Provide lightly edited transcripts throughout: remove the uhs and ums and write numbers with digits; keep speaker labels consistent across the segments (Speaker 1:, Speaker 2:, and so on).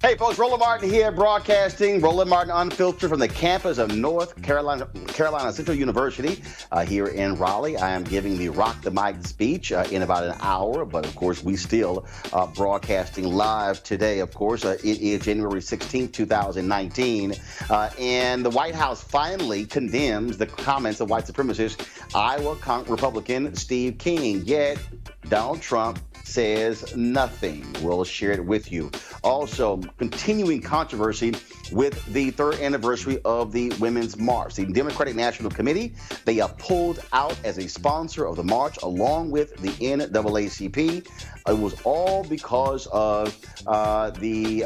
Speaker 1: Hey folks, Roland Martin here, broadcasting Roland Martin Unfiltered from the campus of North Carolina Central University here in Raleigh. I am giving the Rock the Mic speech in about an hour, but of course we still broadcasting live today. Of course, it is January 16th, 2019, and the White House finally condemns the comments of white supremacist Iowa Republican Steve King. Yet Donald Trump says nothing. We'll share it with you. Also, continuing controversy with the third anniversary of the Women's March. The Democratic National Committee, they pulled out as a sponsor of the march along with the NAACP. It was all because of the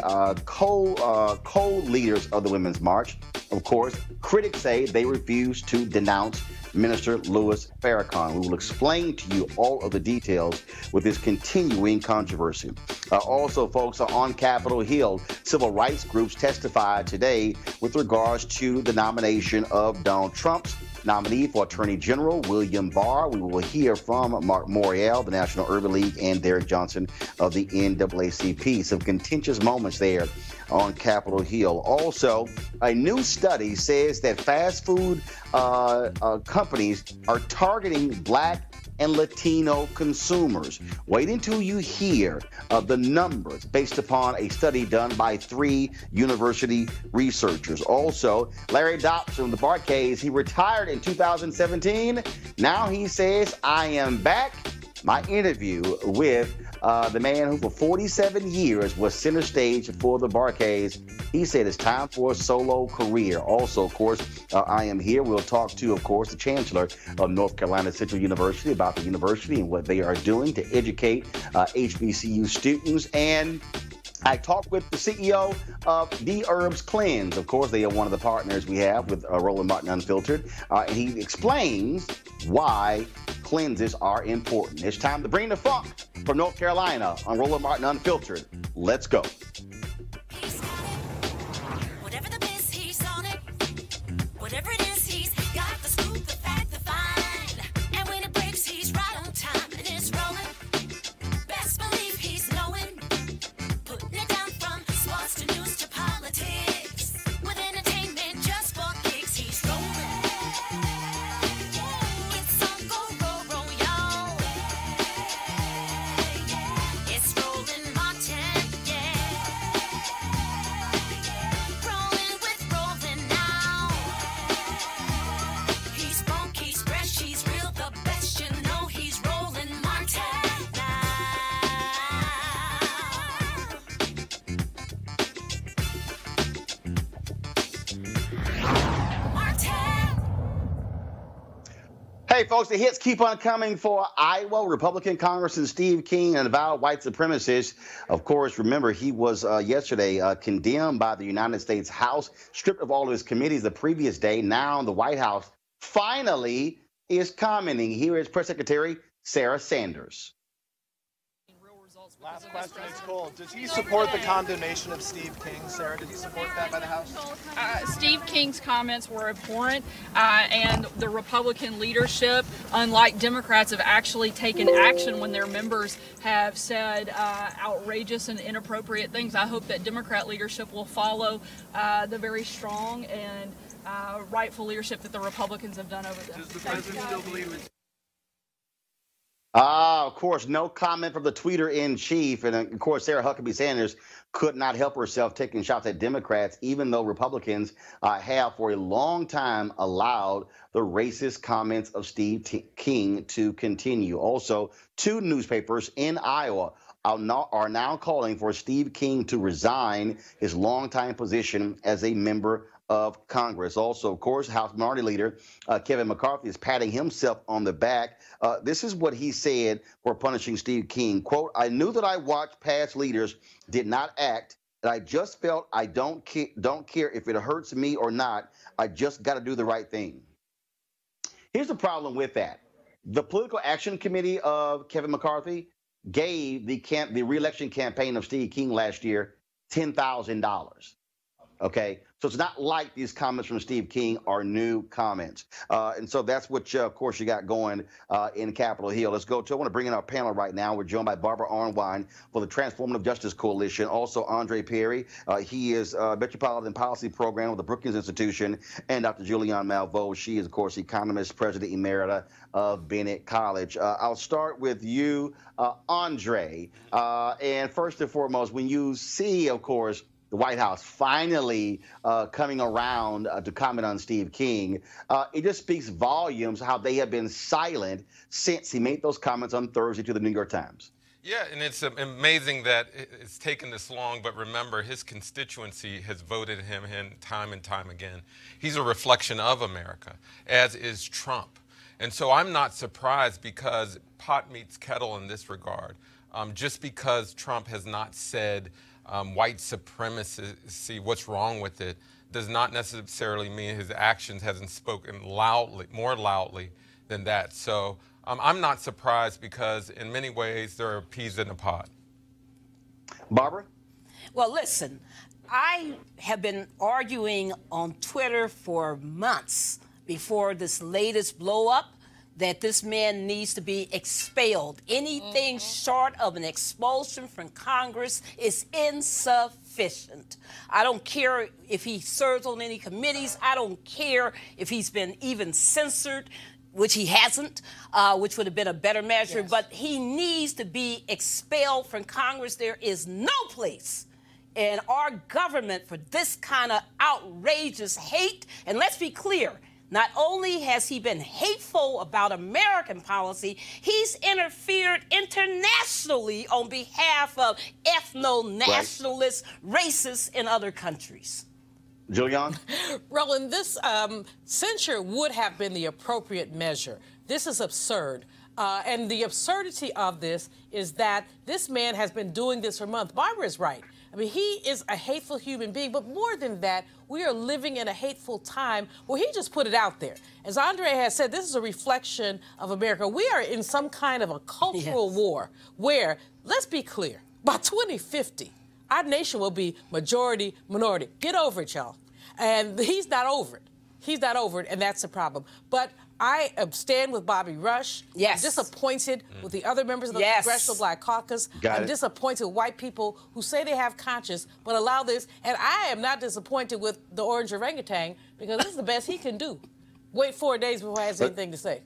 Speaker 1: co-leaders of the Women's March. Of course, critics say they refused to denounce Minister Louis Farrakhan. We will explain to you all of the details with this continuing controversy. Also, folks, on Capitol Hill, civil rights groups testified today with regards to the nomination of Donald Trump's nominee for Attorney General, William Barr. We will hear from Mark Morial, the National Urban League, and Derek Johnson of the NAACP. Some contentious moments there on Capitol Hill. Also, a new study says that fast food companies are targeting Black and Latino consumers. Wait until you hear the numbers based upon a study done by 3 university researchers. Also, Larry Dodson of the Barr case, he retired in 2017. Now he says, I am back. My interview with the man who for 47 years was center stage for the Barr case. He said it's time for a solo career. Also, of course, I am here. We'll talk to, of course, the Chancellor of North Carolina Central University about the university and what they are doing to educate HBCU students. And I talked with the CEO of Dherbs Cleanse. Of course, they are one of the partners we have with Roland Martin Unfiltered. And he explains why cleanses are important. It's time to bring the funk from North Carolina on Roland Martin Unfiltered. Let's go.
Speaker 2: Whatever the miss, he's on it. Whatever it is, he's got the scoop, the fact, the find. And when it breaks, he's right on time. And it's rolling. Best believe he's knowing. Putting it down from sports to news to politics. With entertainment just for kicks, he's rolling. It's on go, roll, y'all. It's Roland Martin, yeah. Rolling with Roland now. He's funk, he's fresh, he's real, the best, you know he's Roland Martin now. Martin.
Speaker 1: Hey, folks, the hits keep on coming for Iowa. Republican Congressman Steve King, an avowed white supremacist. Of course, remember, he was yesterday condemned by the United States House, stripped of all of his committees the previous day. Now the White House finally is commenting. Here is Press Secretary Sarah Sanders.
Speaker 3: Last question is Cole. Does he support the condemnation of Steve King? Sarah, did he support that by the House?
Speaker 4: Steve King's comments were abhorrent, and the Republican leadership, unlike Democrats, have actually taken action when their members have said outrageous and inappropriate things. I hope that Democrat leadership will follow the very strong and rightful leadership that the Republicans have done over this.
Speaker 3: Does the president still believe it?
Speaker 1: Of course, no comment from the tweeter-in-chief. And, of course, Sarah Huckabee Sanders could not help herself taking shots at Democrats, even though Republicans have for a long time allowed the racist comments of Steve King to continue. Also, two newspapers in Iowa are now calling for Steve King to resign his longtime position as a member of Congress. Also, of course, House Minority Leader Kevin McCarthy is patting himself on the back. This is what he said for punishing Steve King. Quote, "I knew that I watched past leaders did not act, and I just felt I don't care if it hurts me or not. I just got to do the right thing." Here's the problem with that. The Political Action Committee of Kevin McCarthy gave the re-election campaign of Steve King last year $10,000. Okay, so it's not like these comments from Steve King are new comments. And so that's what, of course, you got going in Capitol Hill. Let's go to, I want to bring in our panel right now. We're joined by Barbara Arnwine for the Transformative Justice Coalition. Also, Andre Perry. He is Metropolitan Policy Program with the Brookings Institution. And Dr. Julianne Malveaux. She is, of course, economist, president emerita of Bennett College. I'll start with you, Andre. And first and foremost, when you see, of course, the White House finally coming around to comment on Steve King, it just speaks volumes how they have been silent since he made those comments on Thursday to the New York Times.
Speaker 5: Yeah, and it's amazing that it's taken this long, but remember, his constituency has voted him in time and time again. He's a reflection of America, as is Trump. And so I'm not surprised because pot meets kettle in this regard. Just because Trump has not said white supremacy, what's wrong with it, does not necessarily mean his actions hasn't spoken more loudly than that. So I'm not surprised because in many ways there are peas in a pod.
Speaker 1: Barbara?
Speaker 6: Well, listen, I have been arguing on Twitter for months before this latest blow up that this man needs to be expelled. Anything short of an expulsion from Congress is insufficient. I don't care if he serves on any committees. I don't care if he's been even censored, which he hasn't, which would have been a better measure. Yes. But he needs to be expelled from Congress. There is no place in our government for this kind of outrageous hate. And let's be clear, not only has he been hateful about American policy, he's interfered internationally on behalf of ethno-nationalists, racists in other countries.
Speaker 1: Julianne?
Speaker 7: Roland, this censure would have been the appropriate measure. This is absurd. And the absurdity of this is that this man has been doing this for months. Barbara is right. I mean, he is a hateful human being, but more than that, we are living in a hateful time where he just put it out there. As Andre has said, this is a reflection of America. We are in some kind of a cultural war where, let's be clear, by 2050, our nation will be majority minority. Get over it, y'all. And he's not over it. He's not over it, and that's the problem. But I stand with Bobby Rush.
Speaker 6: Yes.
Speaker 7: I'm disappointed with the other members of the Congressional Black Caucus. I'm disappointed with white people who say they have conscience but allow this. And I am not disappointed with the orange orangutan because this is the best he can do. Wait 4 days before he has anything to say.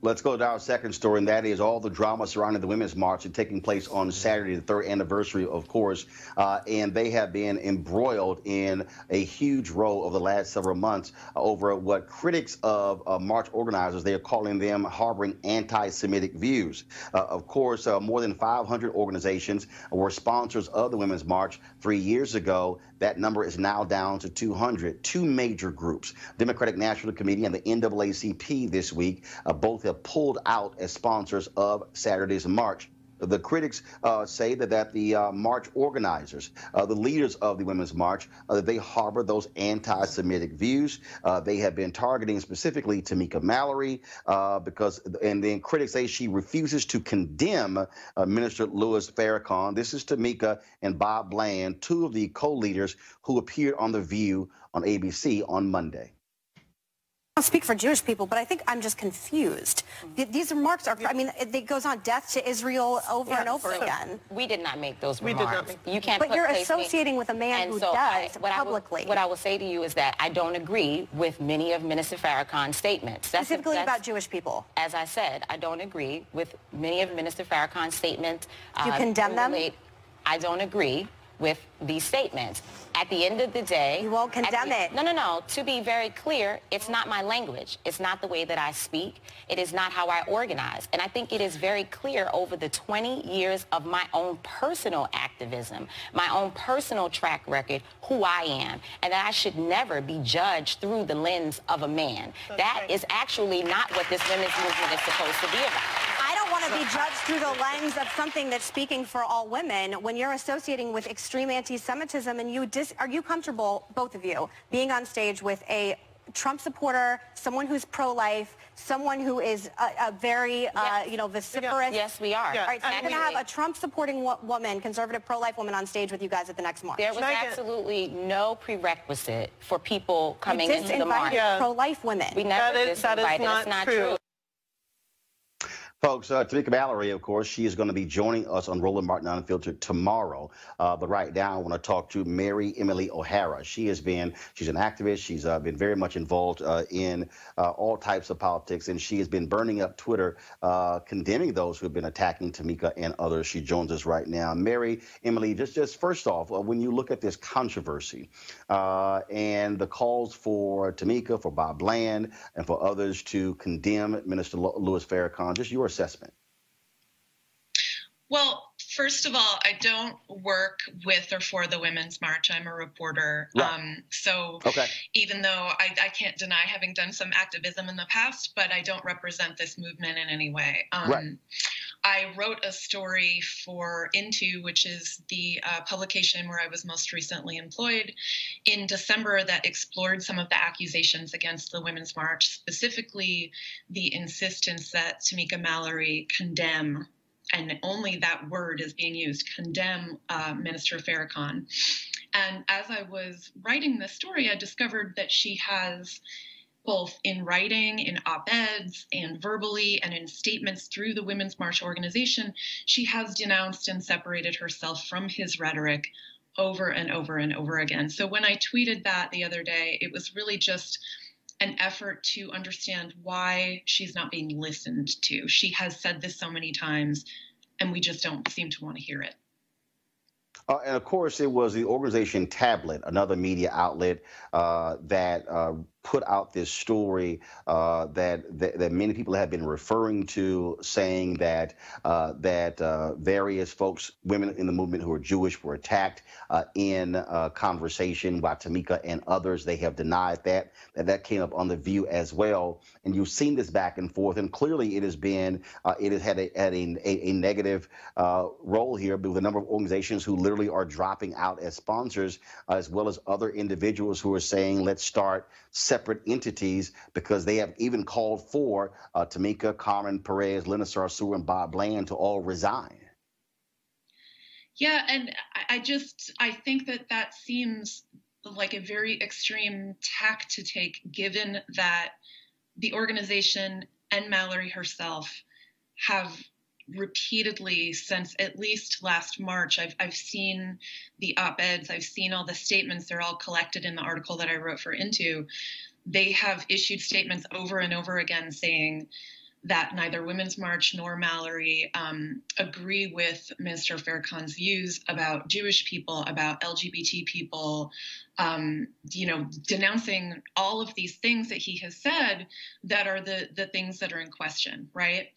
Speaker 1: Let's go to our second story, and that is all the drama surrounding the Women's March taking place on Saturday, the 3rd anniversary, of course. And they have been embroiled in a huge row over the last several months over what critics of March organizers, they are calling them harboring anti-Semitic views. Of course, more than 500 organizations were sponsors of the Women's March 3 years ago. That number is now down to 200. Two major groups, Democratic National Committee and the NAACP this week, both have pulled out as sponsors of Saturday's march. The critics say that the march organizers, the leaders of the Women's March, that they harbor those anti-Semitic views. They have been targeting specifically Tamika Mallory and then critics say she refuses to condemn Minister Louis Farrakhan. This is Tamika and Bob Bland, two of the co-leaders who appeared on The View on ABC on Monday.
Speaker 8: I don't speak for Jewish people, but I think I'm just confused. These remarks are, I mean, it goes on death to Israel over and over again.
Speaker 9: We did not make those remarks. You can't
Speaker 8: But you're associating with a man who does publicly.
Speaker 9: What I will say to you is that I don't agree with many of Minister Farrakhan's statements.
Speaker 8: Specifically about Jewish people.
Speaker 9: As I said, I don't agree with many of Minister Farrakhan's statements.
Speaker 8: Do you condemn them?
Speaker 9: I don't agree with these statements. At the end of the day...
Speaker 8: You won't condemn it.
Speaker 9: No. To be very clear, it's not my language. It's not the way that I speak. It is not how I organize. And I think it is very clear over the 20 years of my own personal activism, my own personal track record, who I am, and that I should never be judged through the lens of a man. That is actually not what this women's movement is supposed to be about.
Speaker 8: I don't want to be judged through the lens of something that's speaking for all women. When you're associating with extreme anti-Semitism, and are you comfortable, both of you, being on stage with a Trump supporter, someone who's pro-life, someone who is a very, vociferous...
Speaker 9: Yes, we are.
Speaker 8: All right, so you're going to have a Trump-supporting woman, conservative pro-life woman on stage with you guys at the next march.
Speaker 9: There was absolutely no prerequisite for people coming into the march.
Speaker 8: Pro-life women.
Speaker 9: We never disinvited. That's not true.
Speaker 1: Folks, Tamika Mallory, of course, she is going to be joining us on Roland Martin Unfiltered tomorrow. But right now, I want to talk to Mary Emily O'Hara. She's an activist. She's been very much involved in all types of politics, and she has been burning up Twitter, condemning those who have been attacking Tamika and others. She joins us right now. Mary Emily, just first off, when you look at this controversy and the calls for Tamika, for Bob Bland, and for others to condemn Minister Louis Farrakhan, just your assessment.
Speaker 10: Well, first of all, I don't work with or for the Women's March. I'm a reporter. Right. Even though I can't deny having done some activism in the past, but I don't represent this movement in any way. I wrote a story for Into, which is the publication where I was most recently employed, in December that explored some of the accusations against the Women's March, specifically the insistence that Tamika Mallory condemn, and only that word is being used, condemn Minister Farrakhan. And as I was writing this story, I discovered that she has, both in writing, in op-eds, and verbally, and in statements through the Women's March organization, she has denounced and separated herself from his rhetoric over and over and over again. So when I tweeted that the other day, it was really just an effort to understand why she's not being listened to. She has said this so many times, and we just don't seem to want to hear it.
Speaker 1: And of course, it was the organization Tablet, another media outlet that put out this story that many people have been referring to, saying that various folks, women in the movement who are Jewish, were attacked in conversation by Tamika and others. They have denied that came up on The View as well. And you've seen this back and forth, and clearly it has been it has had a negative role here with a number of organizations who literally are dropping out as sponsors, as well as other individuals who are saying, let's start separate entities, because they have even called for Tamika, Carmen Perez, Lena Sarsour, and Bob Bland to all resign.
Speaker 10: Yeah, and I think that seems like a very extreme tack to take, given that the organization and Mallory herself have repeatedly, since at least last March, I've seen the op-eds, I've seen all the statements, they're all collected in the article that I wrote for Into. They have issued statements over and over again saying that neither Women's March nor Mallory agree with Minister Farrakhan's views about Jewish people, about LGBT people, denouncing all of these things that he has said that are the things that are in question, right?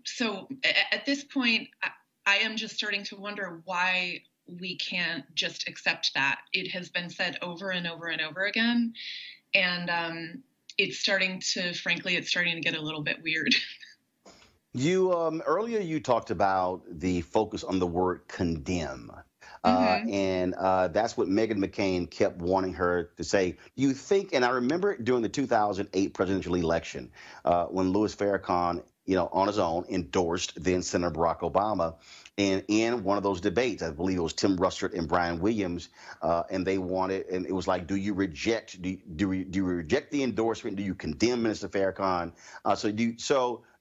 Speaker 10: So at this point, I am just starting to wonder why we can't just accept that. It has been said over and over and over again. And it's starting to get a little bit weird.
Speaker 1: You earlier you talked about the focus on the word condemn. And that's what Meghan McCain kept wanting her to say. You think, and I remember during the 2008 presidential election, when Louis Farrakhan, on his own, endorsed then Senator Barack Obama. And in one of those debates, I believe it was Tim Russert and Brian Williams, and they wanted, and it was like, do you reject the endorsement? Do you condemn Minister Farrakhan?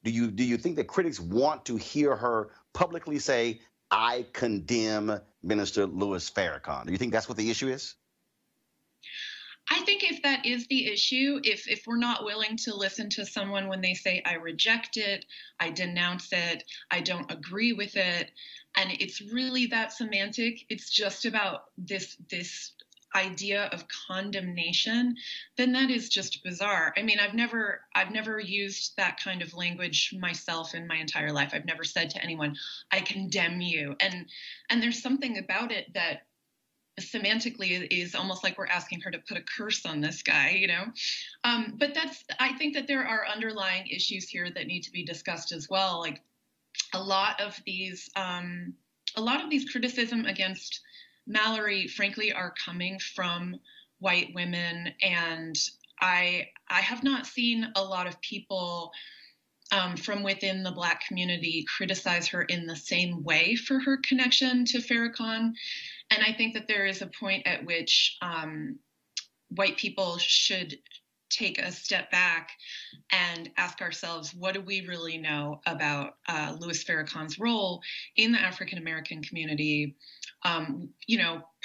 Speaker 1: Do you think that critics want to hear her publicly say, I condemn Minister Louis Farrakhan? Do you think that's what the issue is?
Speaker 10: I think if that is the issue, if we're not willing to listen to someone when they say, I reject it, I denounce it, I don't agree with it, and it's really that semantic, it's just about this idea of condemnation, then that is just bizarre. I mean, I've never used that kind of language myself in my entire life. I've never said to anyone, I condemn you. And there's something about it that semantically is almost like we're asking her to put a curse on this guy, but I think that there are underlying issues here that need to be discussed as well. Like a lot of these criticism against Mallory, frankly, are coming from white women, and I have not seen a lot of people from within the Black community criticize her in the same way for her connection to Farrakhan. And I think that there is a point at which white people should take a step back and ask ourselves, what do we really know about Louis Farrakhan's role in the African-American community?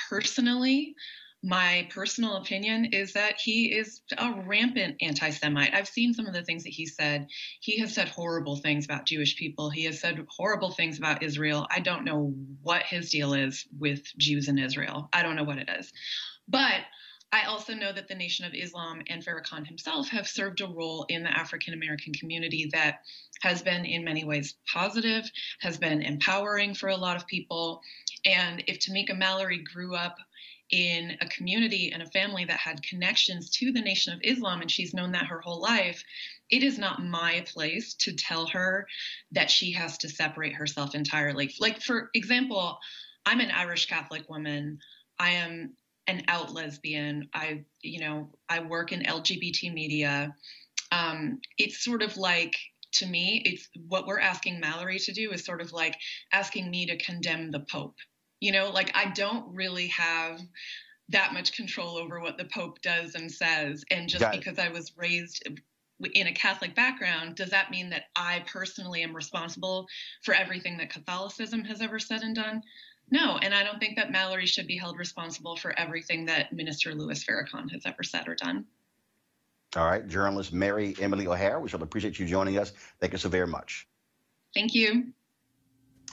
Speaker 10: Personally, my personal opinion is that he is a rampant anti-Semite. I've seen some of the things that he said. He has said horrible things about Jewish people. He has said horrible things about Israel. I don't know what his deal is with Jews in Israel. I don't know what it is. But I also know that the Nation of Islam and Farrakhan himself have served a role in the African-American community that has been in many ways positive, has been empowering for a lot of people. And if Tamika Mallory grew up in a community and a family that had connections to the Nation of Islam, and she's known that her whole life, it is not my place to tell her that she has to separate herself entirely. Like, for example, I'm an Irish Catholic woman. I am an out lesbian. I work in LGBT media. It's sort of like, to me, it's what we're asking Mallory to do is sort of like asking me to condemn the Pope. I don't really have that much control over what the Pope does and says. And just because I was raised in a Catholic background, does that mean that I personally am responsible for everything that Catholicism has ever said and done? No, and I don't think that Mallory should be held responsible for everything that Minister Louis Farrakhan has ever said or done.
Speaker 1: All right, journalist Mary Emily O'Hara, we shall appreciate you joining us. Thank you so very much.
Speaker 10: Thank you.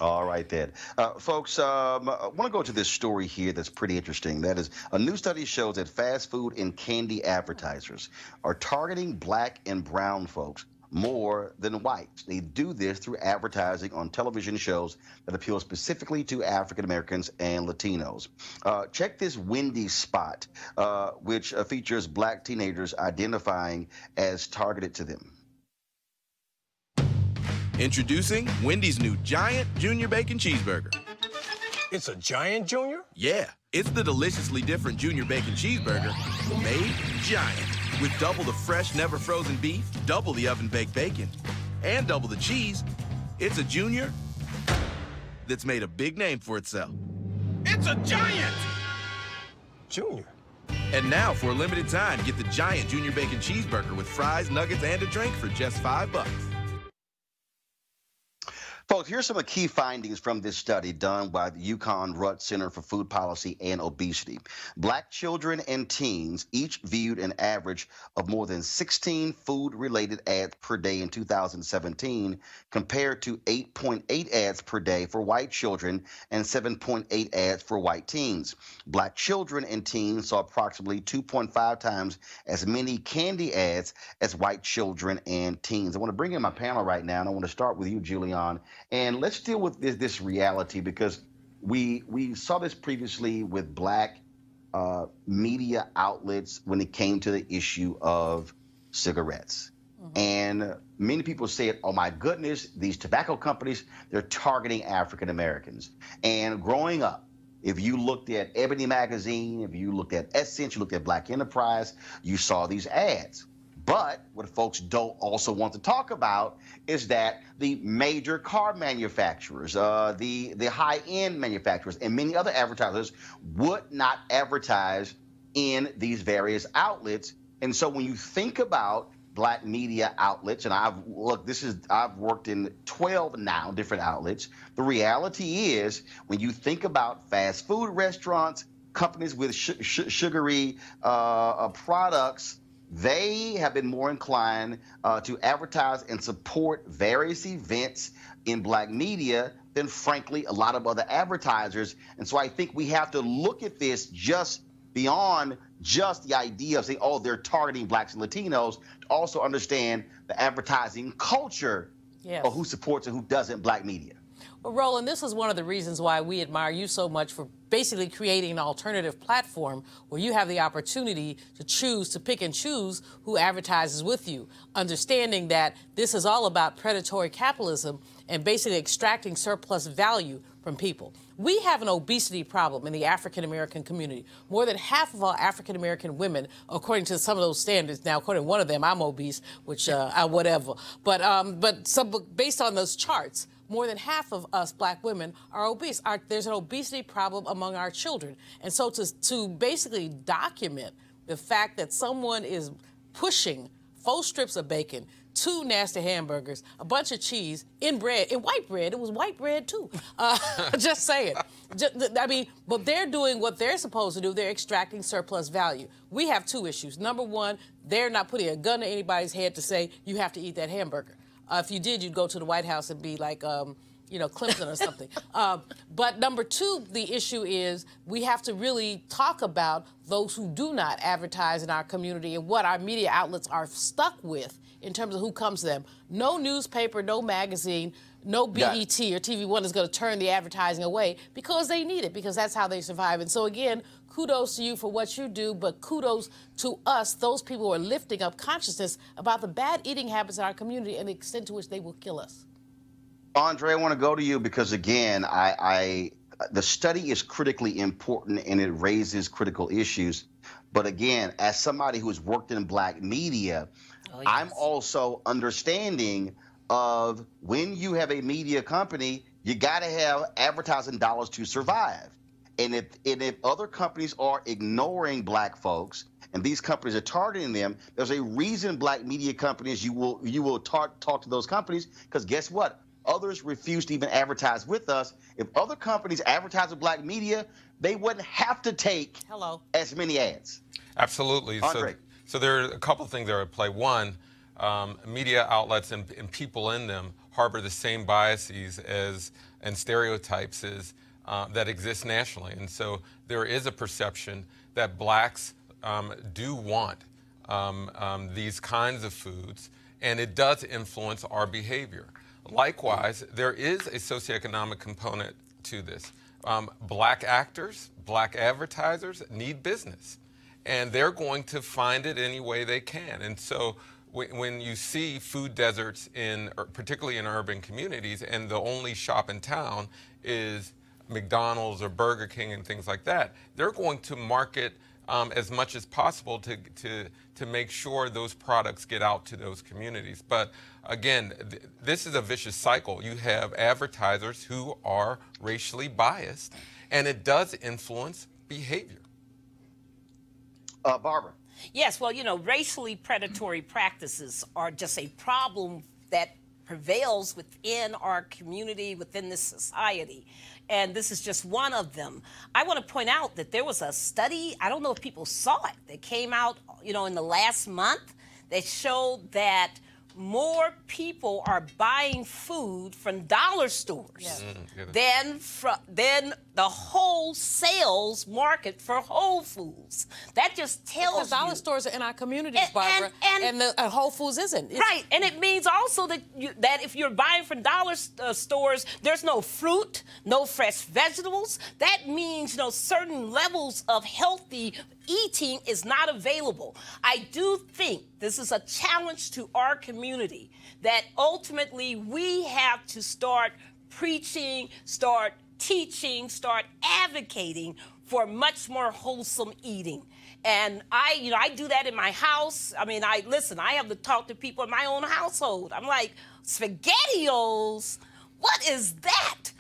Speaker 1: All right, then. Folks, I want to go to this story here that's pretty interesting. That is, a new study shows that fast food and candy advertisers are targeting black and brown folks more than whites. They do this through advertising on television shows that appeal specifically to African Americans and Latinos. Check this Wendy's spot, which features black teenagers identifying as targeted to them.
Speaker 11: Introducing Wendy's new Giant Junior Bacon Cheeseburger.
Speaker 12: It's a Giant Junior?
Speaker 11: Yeah, it's the deliciously different Junior Bacon Cheeseburger made giant. With double the fresh, never frozen beef, double the oven-baked bacon, and double the cheese. It's a Junior that's made a big name for itself. It's a Giant!
Speaker 12: Junior?
Speaker 11: And now, for a limited time, get the Giant Junior Bacon Cheeseburger with fries, nuggets, and a drink for just $5.
Speaker 1: Folks, here's some of the key findings from this study done by the UConn Rutt Center for Food Policy and Obesity. Black children and teens each viewed an average of more than 16 food-related ads per day in 2017, compared to 8.8 ads per day for white children and 7.8 ads for white teens. Black children and teens saw approximately 2.5 times as many candy ads as white children and teens. I want to bring in my panel right now, and I want to start with you, Julian. And let's deal with this reality, because we saw this previously with black media outlets when it came to the issue of cigarettes. Mm-hmm. And many people said, oh my goodness, these tobacco companies, they're targeting African Americans. And growing up, if you looked at Ebony Magazine, if you looked at Essence, you looked at Black Enterprise, you saw these ads. But what folks don't also want to talk about is that the major car manufacturers, the high-end manufacturers, and many other advertisers would not advertise in these various outlets. And so when you think about black media outlets, and I've worked in 12 now different outlets, the reality is when you think about fast food restaurants, companies with sugary products, they have been more inclined to advertise and support various events in black media than, frankly, a lot of other advertisers. And so I think we have to look at this just beyond just the idea of saying, oh, they're targeting blacks and Latinos, to also understand the advertising culture of who supports and who doesn't black media.
Speaker 7: Well, Roland, this is one of the reasons why we admire you so much for basically creating an alternative platform where you have the opportunity to pick and choose who advertises with you, understanding that this is all about predatory capitalism and basically extracting surplus value from people. We have an obesity problem in the African-American community. More than half of all African-American women, according to some of those standards, now according to one of them, I'm obese, which whatever. But based on those charts, more than half of us black women are obese. There's an obesity problem among our children. And so to basically document the fact that someone is pushing 4 strips of bacon, 2 nasty hamburgers, a bunch of cheese in bread, in white bread. It was white bread, too. Just saying. But they're doing what they're supposed to do. They're extracting surplus value. We have 2 issues. Number one, they're not putting a gun to anybody's head to say, you have to eat that hamburger. If you did, you'd go to the White House and be like, Clinton or something. But number 2, the issue is we have to really talk about those who do not advertise in our community and what our media outlets are stuck with in terms of who comes to them. No newspaper, no magazine, no BET or TV One is going to turn the advertising away because they need it, because that's how they survive. And so, again, kudos to you for what you do, but kudos to us, those people who are lifting up consciousness about the bad eating habits in our community and the extent to which they will kill us.
Speaker 1: Andre, I want to go to you because, again, the study is critically important and it raises critical issues. But, again, as somebody who has worked in black media, I'm also understanding of when you have a media company, you got to have advertising dollars to survive. And if other companies are ignoring black folks and these companies are targeting them, there's a reason black media companies, you will talk to those companies, because guess what? Others refuse to even advertise with us. If other companies advertise with black media, they wouldn't have to take as many ads.
Speaker 5: Absolutely. So there are a couple things that are at play. One, media outlets and people in them harbor the same biases and stereotypes as that exist nationally. And so there is a perception that blacks do want these kinds of foods, and it does influence our behavior. Likewise, there is a socioeconomic component to this. Black actors, black advertisers need business, and they're going to find it any way they can. And so when you see food deserts particularly in urban communities, and the only shop in town is McDonald's or Burger King and things like that, they're going to market as much as possible to make sure those products get out to those communities. But again, this is a vicious cycle. You have advertisers who are racially biased, and it does influence behavior.
Speaker 1: Barbara.
Speaker 6: Yes, well, racially predatory practices are just a problem that prevails within our community, within this society. And this is just one of them. I want to point out that there was a study, I don't know if people saw it, that came out, in the last month that showed that more people are buying food from dollar stores than the whole sales market for Whole Foods. That just tells you.
Speaker 7: Dollar stores are in our communities, Barbara, and Whole Foods isn't.
Speaker 6: Right, and it means also that if you're buying from dollar stores, there's no fruit, no fresh vegetables. That means, certain levels of healthy eating is not available. I do think this is a challenge to our community, that ultimately we have to start preaching, start teaching, start advocating for much more wholesome eating. And I do that in my house. I mean, I have to talk to people in my own household. I'm like, SpaghettiOs? What is that?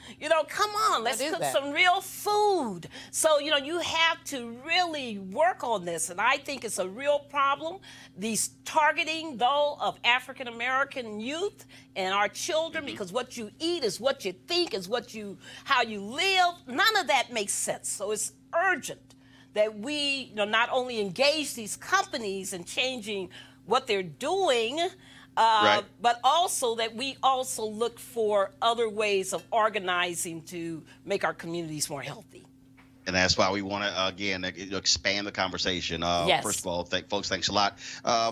Speaker 6: Come on, let's cook some real food. So, you have to really work on this, and I think it's a real problem. These targeting, though, of African-American youth and our children, because what you eat is what you think, is how you live. None of that makes sense. So it's urgent that we, not only engage these companies in changing what they're doing, but also that we also look for other ways of organizing to make our communities more healthy.
Speaker 1: And that's why we want to, again, expand the conversation. First of all, folks, thanks a lot.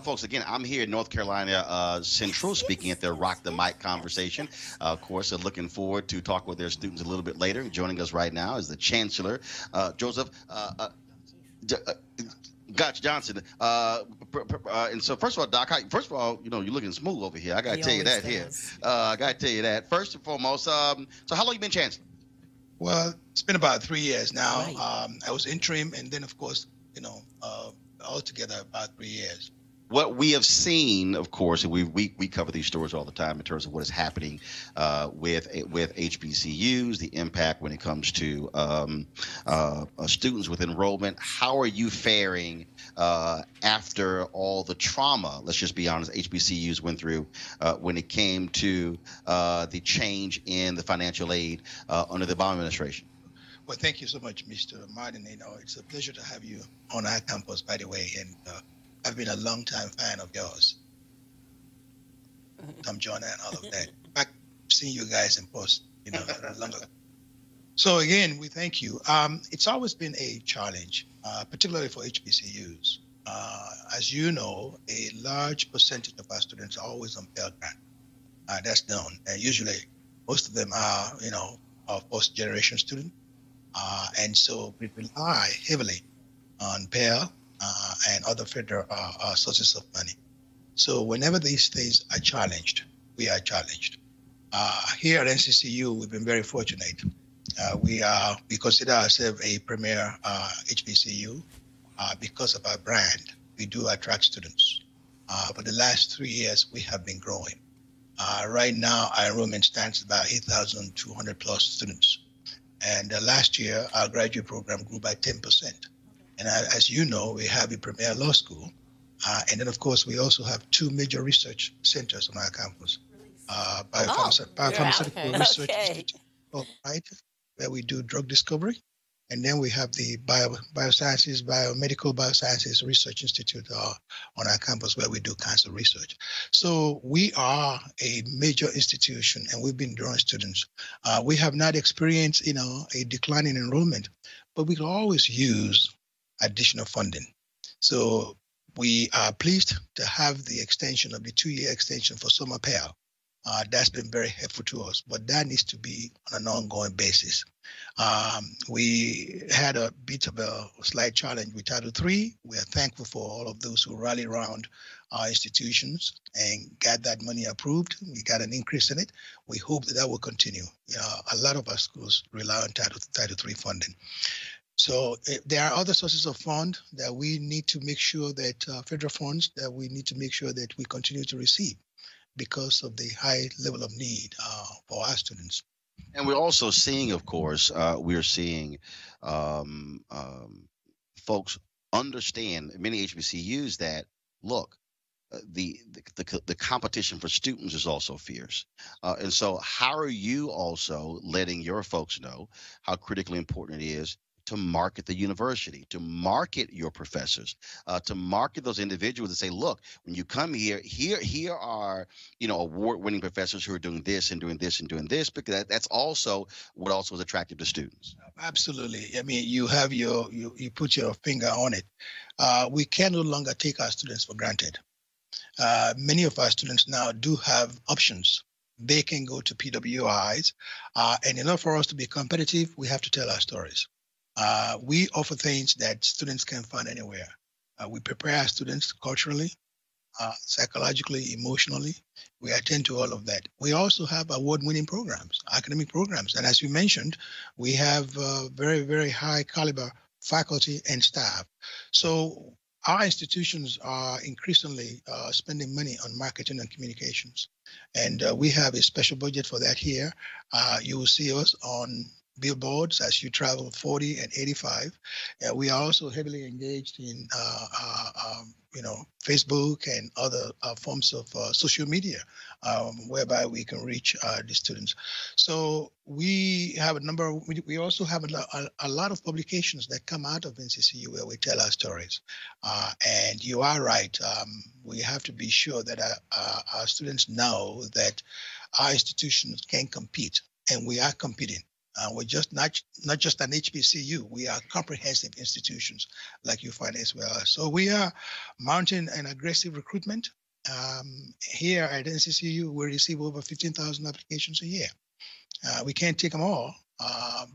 Speaker 1: Folks, again, I'm here in North Carolina Central speaking at the Rock the Mic conversation. Of course, looking forward to talk with their students a little bit later. Joining us right now is the Chancellor, Joseph Gotch Johnson. And so, first of all, Doc, you're looking smooth over here. I got to tell you that here. I got to tell you that. First and foremost, so how long you been Chancellor?
Speaker 13: Well, it's been about 3 years now. Right. I was interim, and then, of course, altogether about 3 years.
Speaker 1: What we have seen, of course, and we cover these stories all the time in terms of what is happening with HBCUs, the impact when it comes to students with enrollment. How are you faring after all the trauma, let's just be honest, HBCUs went through when it came to the change in the financial aid under the Obama administration?
Speaker 13: Well, thank you so much, Mr. Martin. It's a pleasure to have you on our campus, by the way, and I've been a long-time fan of yours. Tom John and all of that. In fact, I've seen you guys in post, long ago. So again, we thank you. It's always been a challenge, particularly for HBCUs. As you know, a large percentage of our students are always on Pell Grant. That's known. And usually, most of them are first-generation students. And so we rely heavily on Pell and other federal sources of money. So whenever these things are challenged, we are challenged. Here at NCCU, we've been very fortunate. We consider ourselves a premier HBCU because of our brand. We do attract students. For the last 3 years, we have been growing. Right now, our enrollment stands about 8,200 plus students. And last year, our graduate program grew by 10%. And as you know, we have a premier law school. And then, of course, we also have 2 major research centers on our campus. Biopharmaceutical Research Institute, right, where we do drug discovery, And then we have the Biomedical Biosciences Research Institute on our campus where we do cancer research. So we are a major institution and we've been drawing students. We have not experienced, a decline in enrollment, but we can always use additional funding. So we are pleased to have the extension of the 2-year extension for summer Pell. That's been very helpful to us, but that needs to be on an ongoing basis. We had a bit of a slight challenge with Title III. We are thankful for all of those who rally around our institutions and got that money approved. We got an increase in it. We hope that will continue. A lot of our schools rely on Title III funding. So there are other sources of fund that we need to make sure that federal funds that we need to make sure that we continue to receive because of the high level of need for our students.
Speaker 1: And we're also seeing, of course, we're seeing folks understand, many HBCUs, that, look, the competition for students is also fierce. And so how are you also letting your folks know how critically important it is to market the university, to market your professors, to market those individuals and say, look, when you come here are, award-winning professors who are doing this and doing this and doing this, because that's also what also is attractive to students.
Speaker 13: Absolutely. I mean, you have you put your finger on it. We can no longer take our students for granted. Many of our students now do have options. They can go to PWIs, and in order for us to be competitive, we have to tell our stories. We offer things that students can find anywhere. We prepare our students culturally, psychologically, emotionally. We attend to all of that. We also have award-winning programs, academic programs. And as you mentioned, we have very, very high caliber faculty and staff. So our institutions are increasingly spending money on marketing and communications. And we have a special budget for that here. You will see us on billboards as you travel 40 and 85. We are also heavily engaged in Facebook and other forms of social media, whereby we can reach the students. So we have we also have a lot of publications that come out of NCCU where we tell our stories. And you are right. We have to be sure that our students know that our institutions can compete, and we are competing. We're just not just an HBCU. We are comprehensive institutions like you find as well. So we are mounting an aggressive recruitment. Here at NCCU, we receive over 15,000 applications a year. We can't take them all,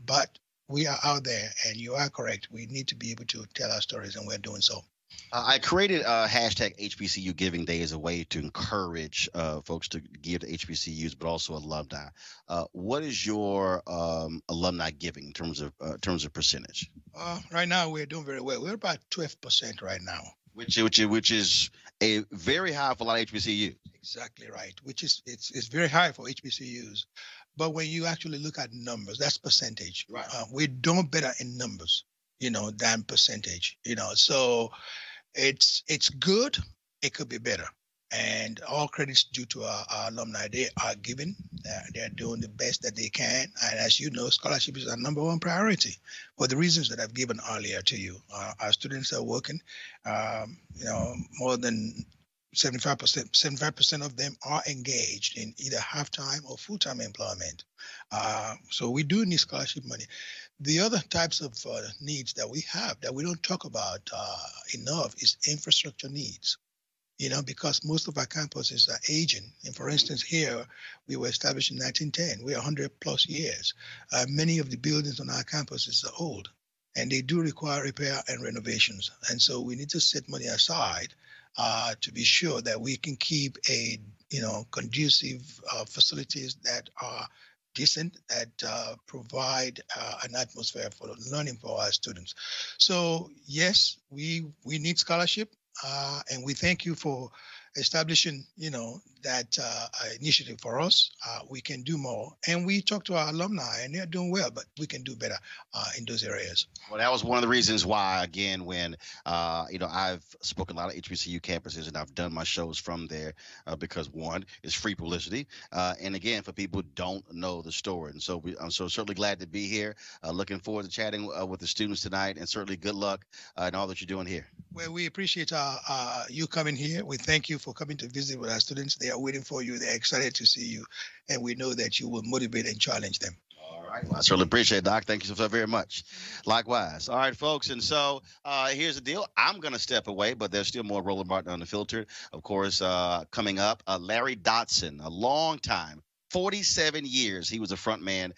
Speaker 13: but we are out there, and you are correct. We need to be able to tell our stories, and we're doing so.
Speaker 1: I created a hashtag HBCU Giving Day as a way to encourage folks to give to HBCUs, but also alumni. What is your alumni giving in terms of percentage?
Speaker 13: Right now, we're doing very well. We're about 12% right now,
Speaker 1: which is a very high for a lot of HBCUs.
Speaker 13: Exactly right. It's very high for HBCUs, but when you actually look at numbers, that's percentage.
Speaker 1: Right.
Speaker 13: We're doing better in numbers, than percentage. So it's good. It could be better. And all credits due to our alumni. They are giving. They're doing the best that they can. And as you know, scholarship is our number one priority for the reasons that I've given earlier to you. Our students are working. More than 75% of them are engaged in either half-time or full-time employment. So we do need scholarship money. The other types of needs that we have that we don't talk about enough is infrastructure needs. Because most of our campuses are aging. And for instance, here, we were established in 1910. We're 100 plus years. Many of the buildings on our campuses are old, and they do require repair and renovations. And so we need to set money aside to be sure that we can keep conducive facilities that are decent, that provide an atmosphere for learning for our students. So yes, we need scholarship, and we thank you for establishing, that initiative for us. We can do more. And we talk to our alumni, and they're doing well, but we can do better in those areas.
Speaker 1: Well, that was one of the reasons why, again, when, I've spoken a lot of HBCU campuses, and I've done my shows from there because, one, it's free publicity. And, again, for people who don't know the story. And so I'm so certainly glad to be here. Looking forward to chatting with the students tonight, and certainly good luck in all that you're doing here.
Speaker 13: Well, we appreciate you coming here. We thank you for coming to visit with our students. They are waiting for you. They're excited to see you. And we know that you will motivate and challenge them.
Speaker 1: All right. Well, I certainly appreciate it, Doc. Thank you so very much. Likewise. All right, folks. And so here's the deal. I'm going to step away, but there's still more Roland Martin Unfiltered. Of course, coming up, Larry Dodson, a long time. 47 years he was a front man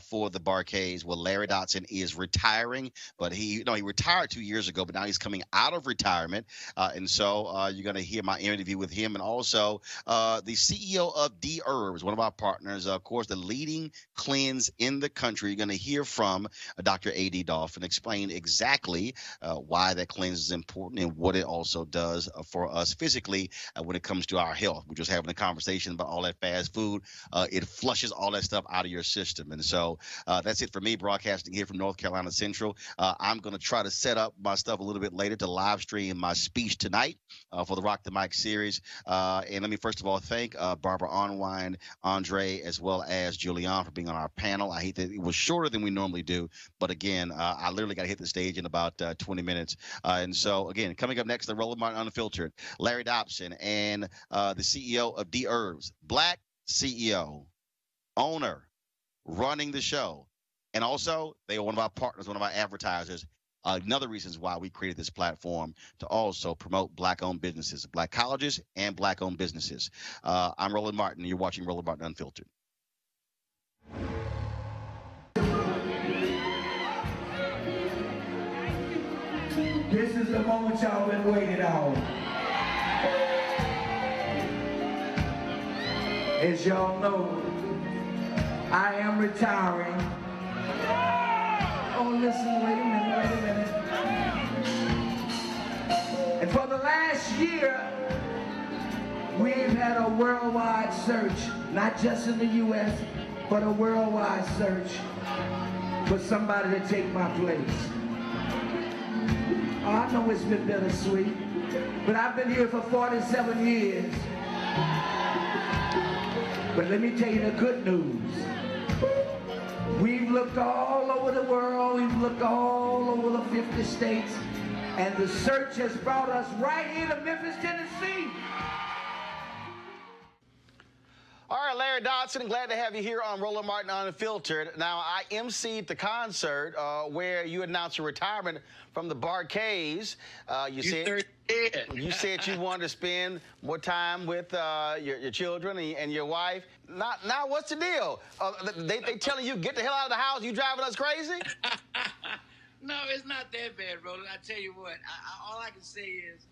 Speaker 1: for the Barcades. Well, Larry Dodson is retiring, but he retired 2 years ago, but now he's coming out of retirement. And so you're going to hear my interview with him, and also the CEO of Dherbs, one of our partners, of course, the leading cleanse in the country. You're going to hear from Dr. A.D. Dolphin explain exactly why that cleanse is important and what it also does for us physically when it comes to our health. We're just having a conversation about all that fast food. It flushes all that stuff out of your system. And so that's it for me, broadcasting here from North Carolina Central. I'm going to try to set up my stuff a little bit later to live stream my speech tonight for the Rock the Mic series. And let me first of all thank Barbara Onwine, Andre, as well as Julian for being on our panel. I hate that it was shorter than we normally do. But again, I literally got to hit the stage in about 20 minutes. And so, again, coming up next, the Roland Martin Unfiltered, Larry Dodson and the CEO of Dherbs, Black CEO, owner, running the show. And also, they are one of our partners, one of our advertisers. Another reasons why we created this platform to also promote Black-owned businesses, Black colleges and Black-owned businesses. I'm Roland Martin, and you're watching Roland Martin Unfiltered.
Speaker 14: This is the moment y'all been waiting on. As y'all know, I am retiring. Oh, listen, wait a minute. And for the last year, we've had a worldwide search, not just in the U.S., but a worldwide search for somebody to take my place. Oh, I know it's been bittersweet, but I've been here for 47 years. But let me tell you the good news. We've looked all over the world. We've looked all over the 50 states. And the search has brought us right here to Memphis, Tennessee.
Speaker 1: All right, Larry Dodson, glad to have you here on Roland Martin Unfiltered. Now, I emceed the concert where you announced your retirement from the Barcades. You said you wanted to spend more time with your children and your wife. Now, what's the deal? They telling you, get the hell out of the house, you driving us crazy?
Speaker 15: No, it's not that bad, Roland. I tell you what, all I can say is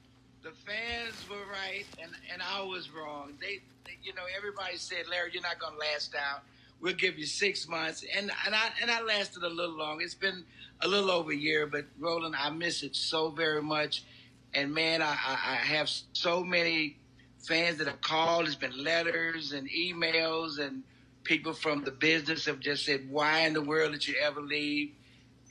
Speaker 15: the fans were right and I was wrong. They everybody said, Larry, you're not going to last out. We'll give you 6 months. And I lasted a little long. It's been a little over a year, but Roland, I miss it so very much. And man, I have so many fans that have called. It's been letters and emails, and people from the business have just said, why in the world did you ever leave?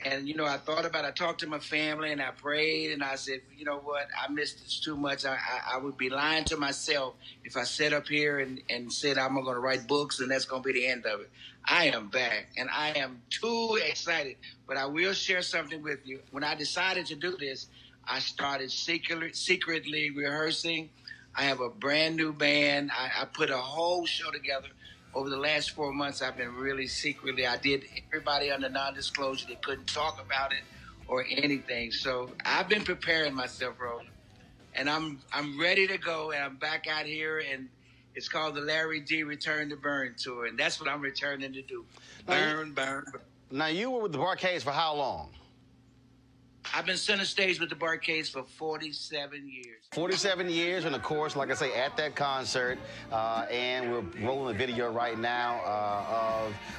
Speaker 15: And, I talked to my family and I prayed and I said, you know what, I missed this too much. I would be lying to myself if I sat up here and said I'm going to write books and that's going to be the end of it. I am back and I am too excited. But I will share something with you. When I decided to do this, I started secretly rehearsing. I have a brand new band. I put a whole show together. Over the last 4 months, I've been really secretly. I did everybody under non-disclosure. They couldn't talk about it or anything. So I've been preparing myself, Roland, and I'm ready to go. And I'm back out here, and it's called the Larry D. Return to Burn Tour, and that's what I'm returning to do. Burn.
Speaker 1: Now, you were with the Barcades for how long?
Speaker 15: I've been center stage with the Barcades for 47 years.
Speaker 1: 47 years, and of course, like I say, at that concert, and we're rolling a video right now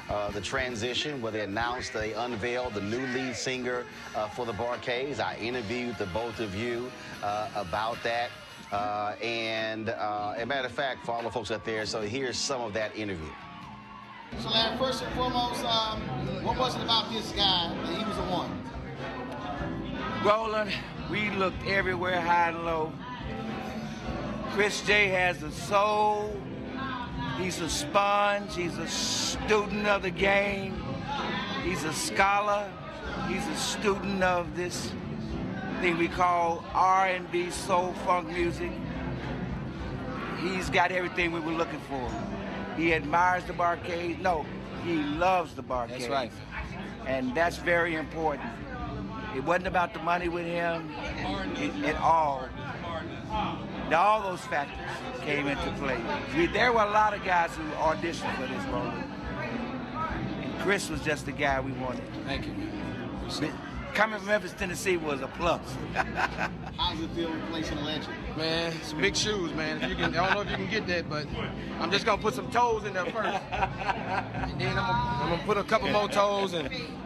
Speaker 1: of the transition where they unveiled the new lead singer for the Barcades. I interviewed the both of you about that. And as a matter of fact, for all the folks out there, so here's some of that interview.
Speaker 16: So, Larry, first and foremost, what was it about this guy that he was the one?
Speaker 17: Roland, we looked everywhere, high and low. Chris J has a soul. He's a sponge. He's a student of the game. He's a scholar. He's a student of this thing we call R&B, soul, funk music. He's got everything we were looking for. He admires the Barcades. No, he loves the Barcades.
Speaker 16: That's right.
Speaker 17: And that's very important. It wasn't about the money with him at all. All those factors came into play. There were a lot of guys who auditioned for this role. And Chris was just the guy we wanted.
Speaker 16: Thank you.
Speaker 17: Coming from Memphis, Tennessee was a plus.
Speaker 16: How's it feel replacing a legend?
Speaker 18: Man, some big shoes, man. If you can, I don't know if you can get that, but I'm just gonna put some toes in there first, and then I'm gonna put a couple more toes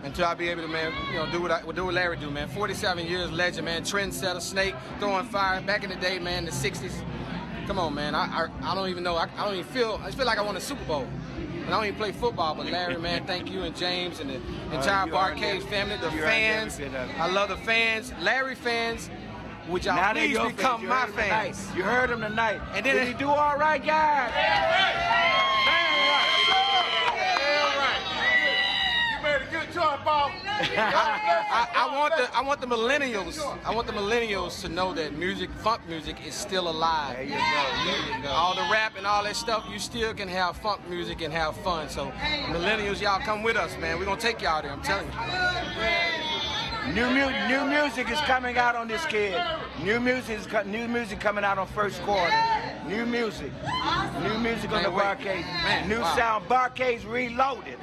Speaker 18: until I be able to, man, you know, do what Larry do, man. 47 years legend, man. Trendsetter, snake, throwing fire. Back in the day, man, the '60s. Come on, man. I don't even know. I don't even feel. I feel like I won a Super Bowl. And I don't even play football, but Larry, man, thank you and James and the entire Barcades family, the fans. I love the fans, Larry fans. Would y'all please become my fans?
Speaker 17: You heard him tonight.
Speaker 18: And then
Speaker 17: did he do all right, guys?
Speaker 18: You made a good choice, Bob. I want the millennials. I want the millennials to know that music, funk music, is still alive.
Speaker 17: There you go. There you go.
Speaker 18: All the rap and all that stuff, you still can have funk music and have fun. So millennials, y'all come with us, man. We're gonna take y'all there. I'm telling you.
Speaker 17: New music is coming out on this kid. New music coming out on first quarter. New music on the Barcades. New sound, Barcades Reloaded.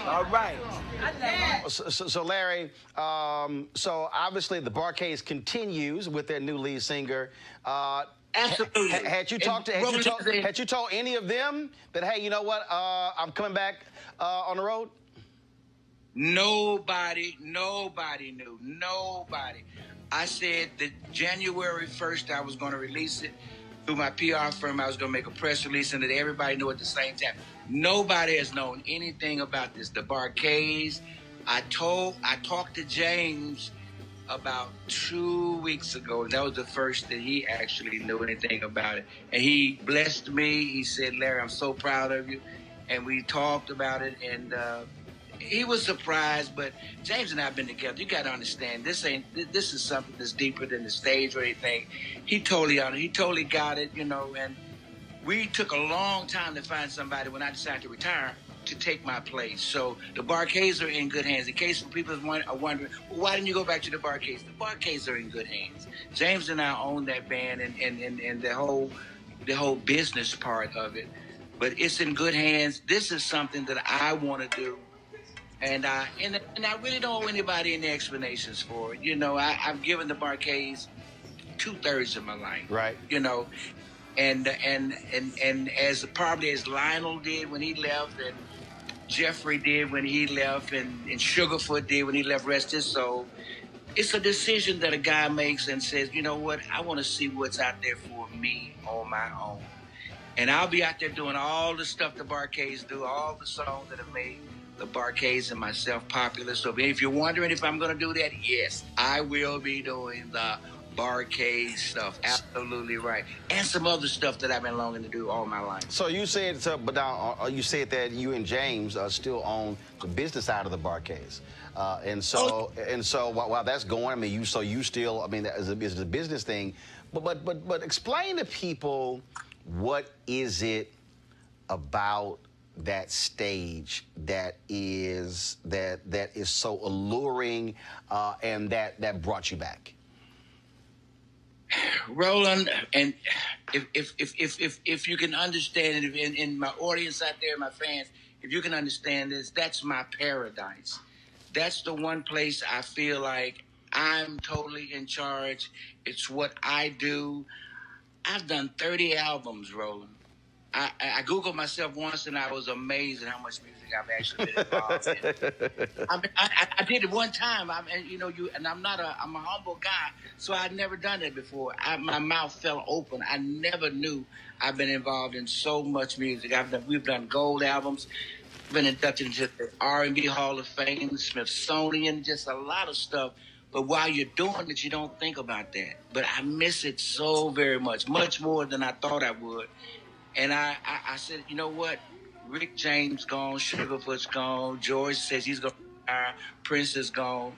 Speaker 17: All right.
Speaker 1: So Larry, so obviously the Barcades continues with their new lead singer.
Speaker 17: Absolutely.
Speaker 1: Had you told any of them that, hey, you know what, I'm coming back on the road?
Speaker 17: Nobody knew. Nobody. I said that January 1st I was going to release it through my PR firm. I was going to make a press release and that everybody knew at the same time. Nobody has known anything about this. The Barcades. I talked to James about 2 weeks ago, and that was the first that he actually knew anything about it. And he blessed me. He said, Larry, I'm so proud of you. And we talked about it, and he was surprised, but James and I have been together. You got to understand, this is something that's deeper than the stage or anything. He totally got it, you know, and we took a long time to find somebody when I decided to retire to take my place. So the Barcades are in good hands. In case people are wondering, well, why didn't you go back to the Barcades? The Barcades are in good hands. James and I own that band and the whole business part of it. But it's in good hands. This is something that I want to do. And I really don't owe anybody any explanations for it. You know, I've given the Barcades 2/3 of my life.
Speaker 1: Right.
Speaker 17: You know, and as probably as Lionel did when he left, and Jeffrey did when he left, and Sugarfoot did when he left, rest his soul. It's a decision that a guy makes and says, you know what, I want to see what's out there for me on my own. And I'll be out there doing all the stuff the Barcades do, all the songs that have made the Barcades and myself popular. So if you're wondering if I'm going to do that, yes, I will be doing the Barcade stuff. Absolutely right. And some other stuff that I've been longing to do all my life.
Speaker 1: So you said, but now you said that you and James still own the business side of the Barcades. And so while that's going, I mean, you still, I mean, that is a business thing. But explain to people, what is it about that stage that is so alluring and that brought you back?
Speaker 17: Roland, and if you can understand it, in my audience out there, my fans, if you can understand this, that's my paradise. That's the one place I feel like I'm totally in charge. It's what I do. I've done 30 albums, Roland. I Googled myself once, and I was amazed at how much music I've actually been involved in. I did it one time. I'm a humble guy, so I'd never done it before. My mouth fell open. I never knew I've been involved in so much music. We've done gold albums, been inducted into the R&B Hall of Fame, the Smithsonian, just a lot of stuff. But while you're doing it, you don't think about that. But I miss it so very much, much more than I thought I would. And I said, you know what? Rick James gone, Sugarfoot's gone, George says he's going to retire, Prince is gone.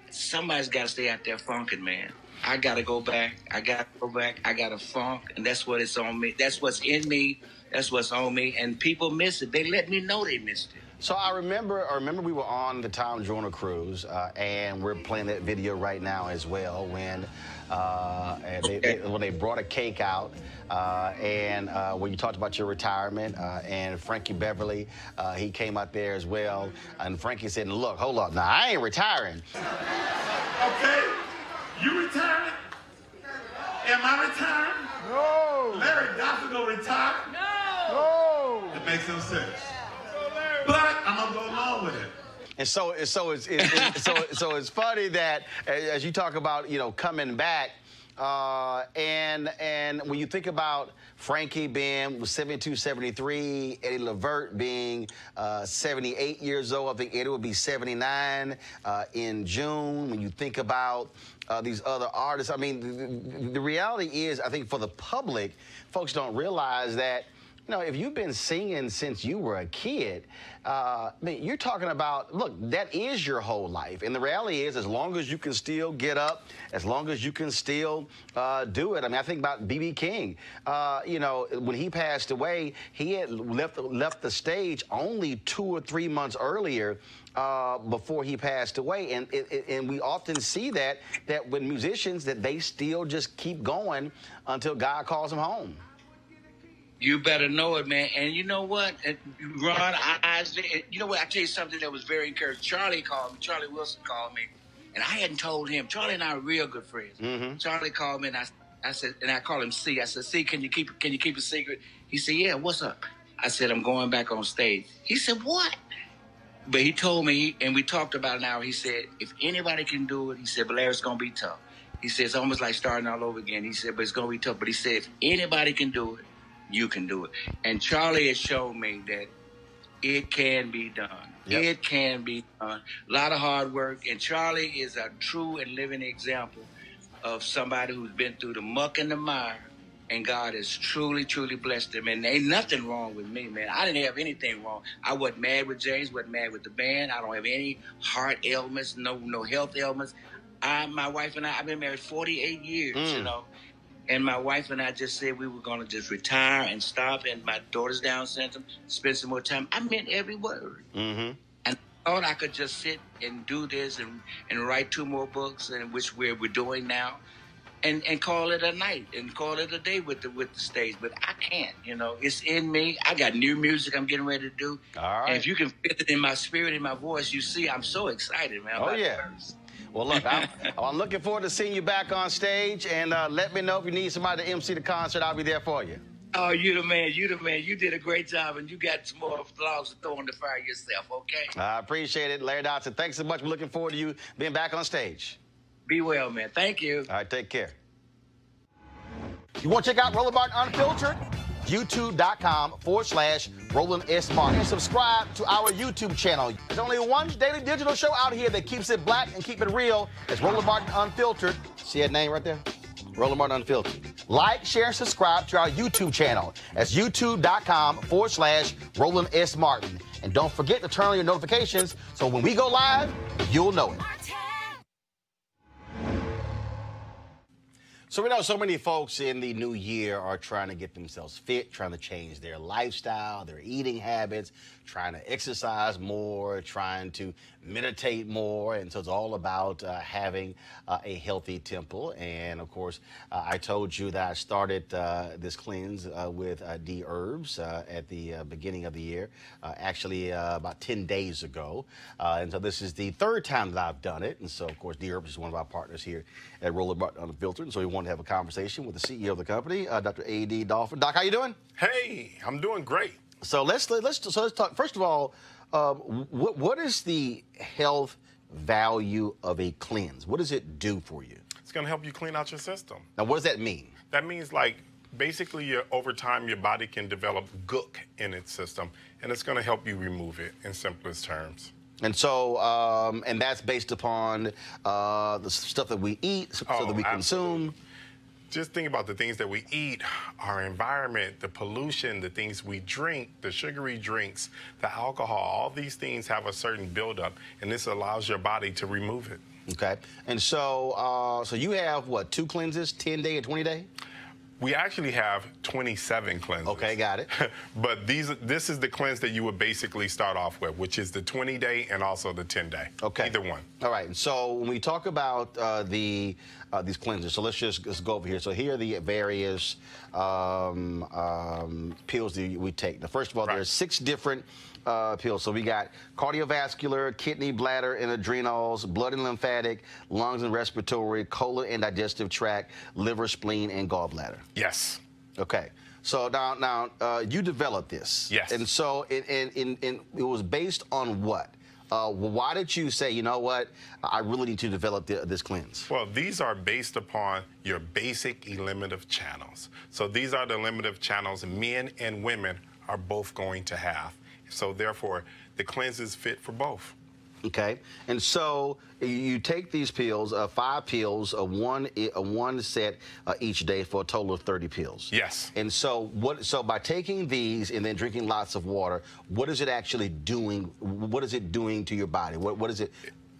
Speaker 17: Somebody's got to stay out there funking, man. I got to go back. I got to funk, and that's what it's on me. That's what's in me. That's what's on me. And people miss it. They let me know they missed it.
Speaker 1: So I remember we were on the Tom Joyner cruise, and we're playing that video right now as well when they brought a cake out, and when you talked about your retirement, and Frankie Beverly, he came out there as well, and Frankie said, "Look, hold up, now I ain't retiring."
Speaker 19: Okay, you retiring? Am I retiring? No. Larry Dodson gonna retire? No. It makes no sense. But I'm gonna go along with it.
Speaker 1: And so it's funny that as you talk about, you know, coming back, and when you think about Frankie being 72, 73, Eddie Levert being 78 years old, I think Eddie will be 79 in June. When you think about these other artists, I mean, the reality is, I think for the public, folks don't realize that, you know, if you've been singing since you were a kid, I mean, you're talking about, look, that is your whole life. And the reality is, as long as you can still get up, as long as you can still do it. I mean, I think about B.B. King. You know, when he passed away, he had left the stage only 2 or 3 months earlier before he passed away. And we often see that when musicians, that they still just keep going until God calls them home.
Speaker 17: You better know it, man. And you know what, Ron, you know what, I tell you something that was very encouraging. Charlie Wilson called me, and I hadn't told him. Charlie and I are real good friends. Mm-hmm. Charlie called me, and I said, and I called him C. I said, C, can you keep a secret? He said, yeah, what's up? I said, I'm going back on stage. He said, what? But he told me, and we talked about an hour. He said, if anybody can do it, he said, but Larry, it's going to be tough. He said, it's almost like starting all over again. He said, but it's going to be tough. But he said, if anybody can do it, you can do it. And Charlie has shown me that it can be done. Yep. It can be done. A lot of hard work. And Charlie is a true and living example of somebody who's been through the muck and the mire, and God has truly, truly blessed him. And ain't nothing wrong with me, man. I didn't have anything wrong. I wasn't mad with James, wasn't mad with the band. I don't have any heart ailments, no health ailments. My wife and I've been married 48 years, you know. And my wife and I just said we were going to just retire and stop. And my daughter's Down syndrome, spend some more time. I meant every word. Mm-hmm. And I thought I could just sit and do this and write 2 more books, and which we're doing now, and call it a night and call it a day with the stage. But I can't, you know. It's in me. I got new music I'm getting ready to do. All right. And if you can feel it in my spirit, in my voice, you see I'm so excited, man.
Speaker 1: Oh, yeah. Well, look, I'm looking forward to seeing you back on stage, and let me know if you need somebody to MC the concert. I'll be there for you.
Speaker 17: Oh, you the man. You the man. You did a great job, and you got some more logs to throw on the fire yourself, okay?
Speaker 1: I appreciate it, Larry Dodson. Thanks so much. We're looking forward to you being back on stage.
Speaker 17: Be well, man. Thank you.
Speaker 1: All right, take care. You want to check out Roland Martin Unfiltered? YouTube.com/Roland S. Martin. And subscribe to our YouTube channel. There's only one daily digital show out here that keeps it black and keep it real. It's Roland Martin Unfiltered. See that name right there? Roland Martin Unfiltered. Like, share, and subscribe to our YouTube channel. That's YouTube.com/Roland S. Martin. And don't forget to turn on your notifications so when we go live, you'll know it. So we know so many folks in the new year are trying to get themselves fit, trying to change their lifestyle, their eating habits, trying to exercise more, trying to meditate more. And so it's all about having a healthy temple. And of course, I told you that I started this cleanse with Dherbs at the beginning of the year, actually about 10 days ago. And so this is the 3rd time that I've done it. And so, of course, Dherbs is one of our partners here at Roland Martin Unfiltered. And so we wanted to have a conversation with the CEO of the company, Dr. A.D. Dolphin. Doc, how you doing?
Speaker 20: Hey, I'm doing great.
Speaker 1: So let's talk. First of all, what is the health value of a cleanse? What does it do for you?
Speaker 20: It's going to help you clean out your system.
Speaker 1: Now, what does that mean?
Speaker 20: That means, like, basically, over time, your body can develop gook in its system, and it's going to help you remove it in simplest terms.
Speaker 1: And so, and that's based upon the stuff that we eat, so that we consume.
Speaker 20: Just think about the things that we eat, our environment, the pollution, the things we drink, the sugary drinks, the alcohol. All these things have a certain buildup, and this allows your body to remove it.
Speaker 1: Okay. And so, so you have what, 2 cleanses, 10-day and 20-day?
Speaker 20: We actually have 27 cleanses.
Speaker 1: Okay, got it.
Speaker 20: But this is the cleanse that you would basically start off with, which is the 20-day and also the 10-day.
Speaker 1: Okay.
Speaker 20: Either one.
Speaker 1: All right. So when we talk about these cleanses, so let's go over here. So here are the various pills that we take. Now, first of all, there's 6 different pills. So we got cardiovascular, kidney, bladder, and adrenals, blood and lymphatic, lungs and respiratory, colon and digestive tract, liver, spleen, and gallbladder.
Speaker 20: Yes.
Speaker 1: Okay. So now you developed this.
Speaker 20: Yes.
Speaker 1: And so it was based on what? Why did you say, you know what, I really need to develop this cleanse?
Speaker 20: Well, these are based upon your basic eliminative channels. So these are the eliminative channels men and women are both going to have. So therefore, the cleanse is fit for both.
Speaker 1: Okay, and so you take these pills, 5 pills, one set each day for a total of 30 pills.
Speaker 20: Yes.
Speaker 1: And so So by taking these and then drinking lots of water, what is it actually doing? What is it doing to your body? What is it?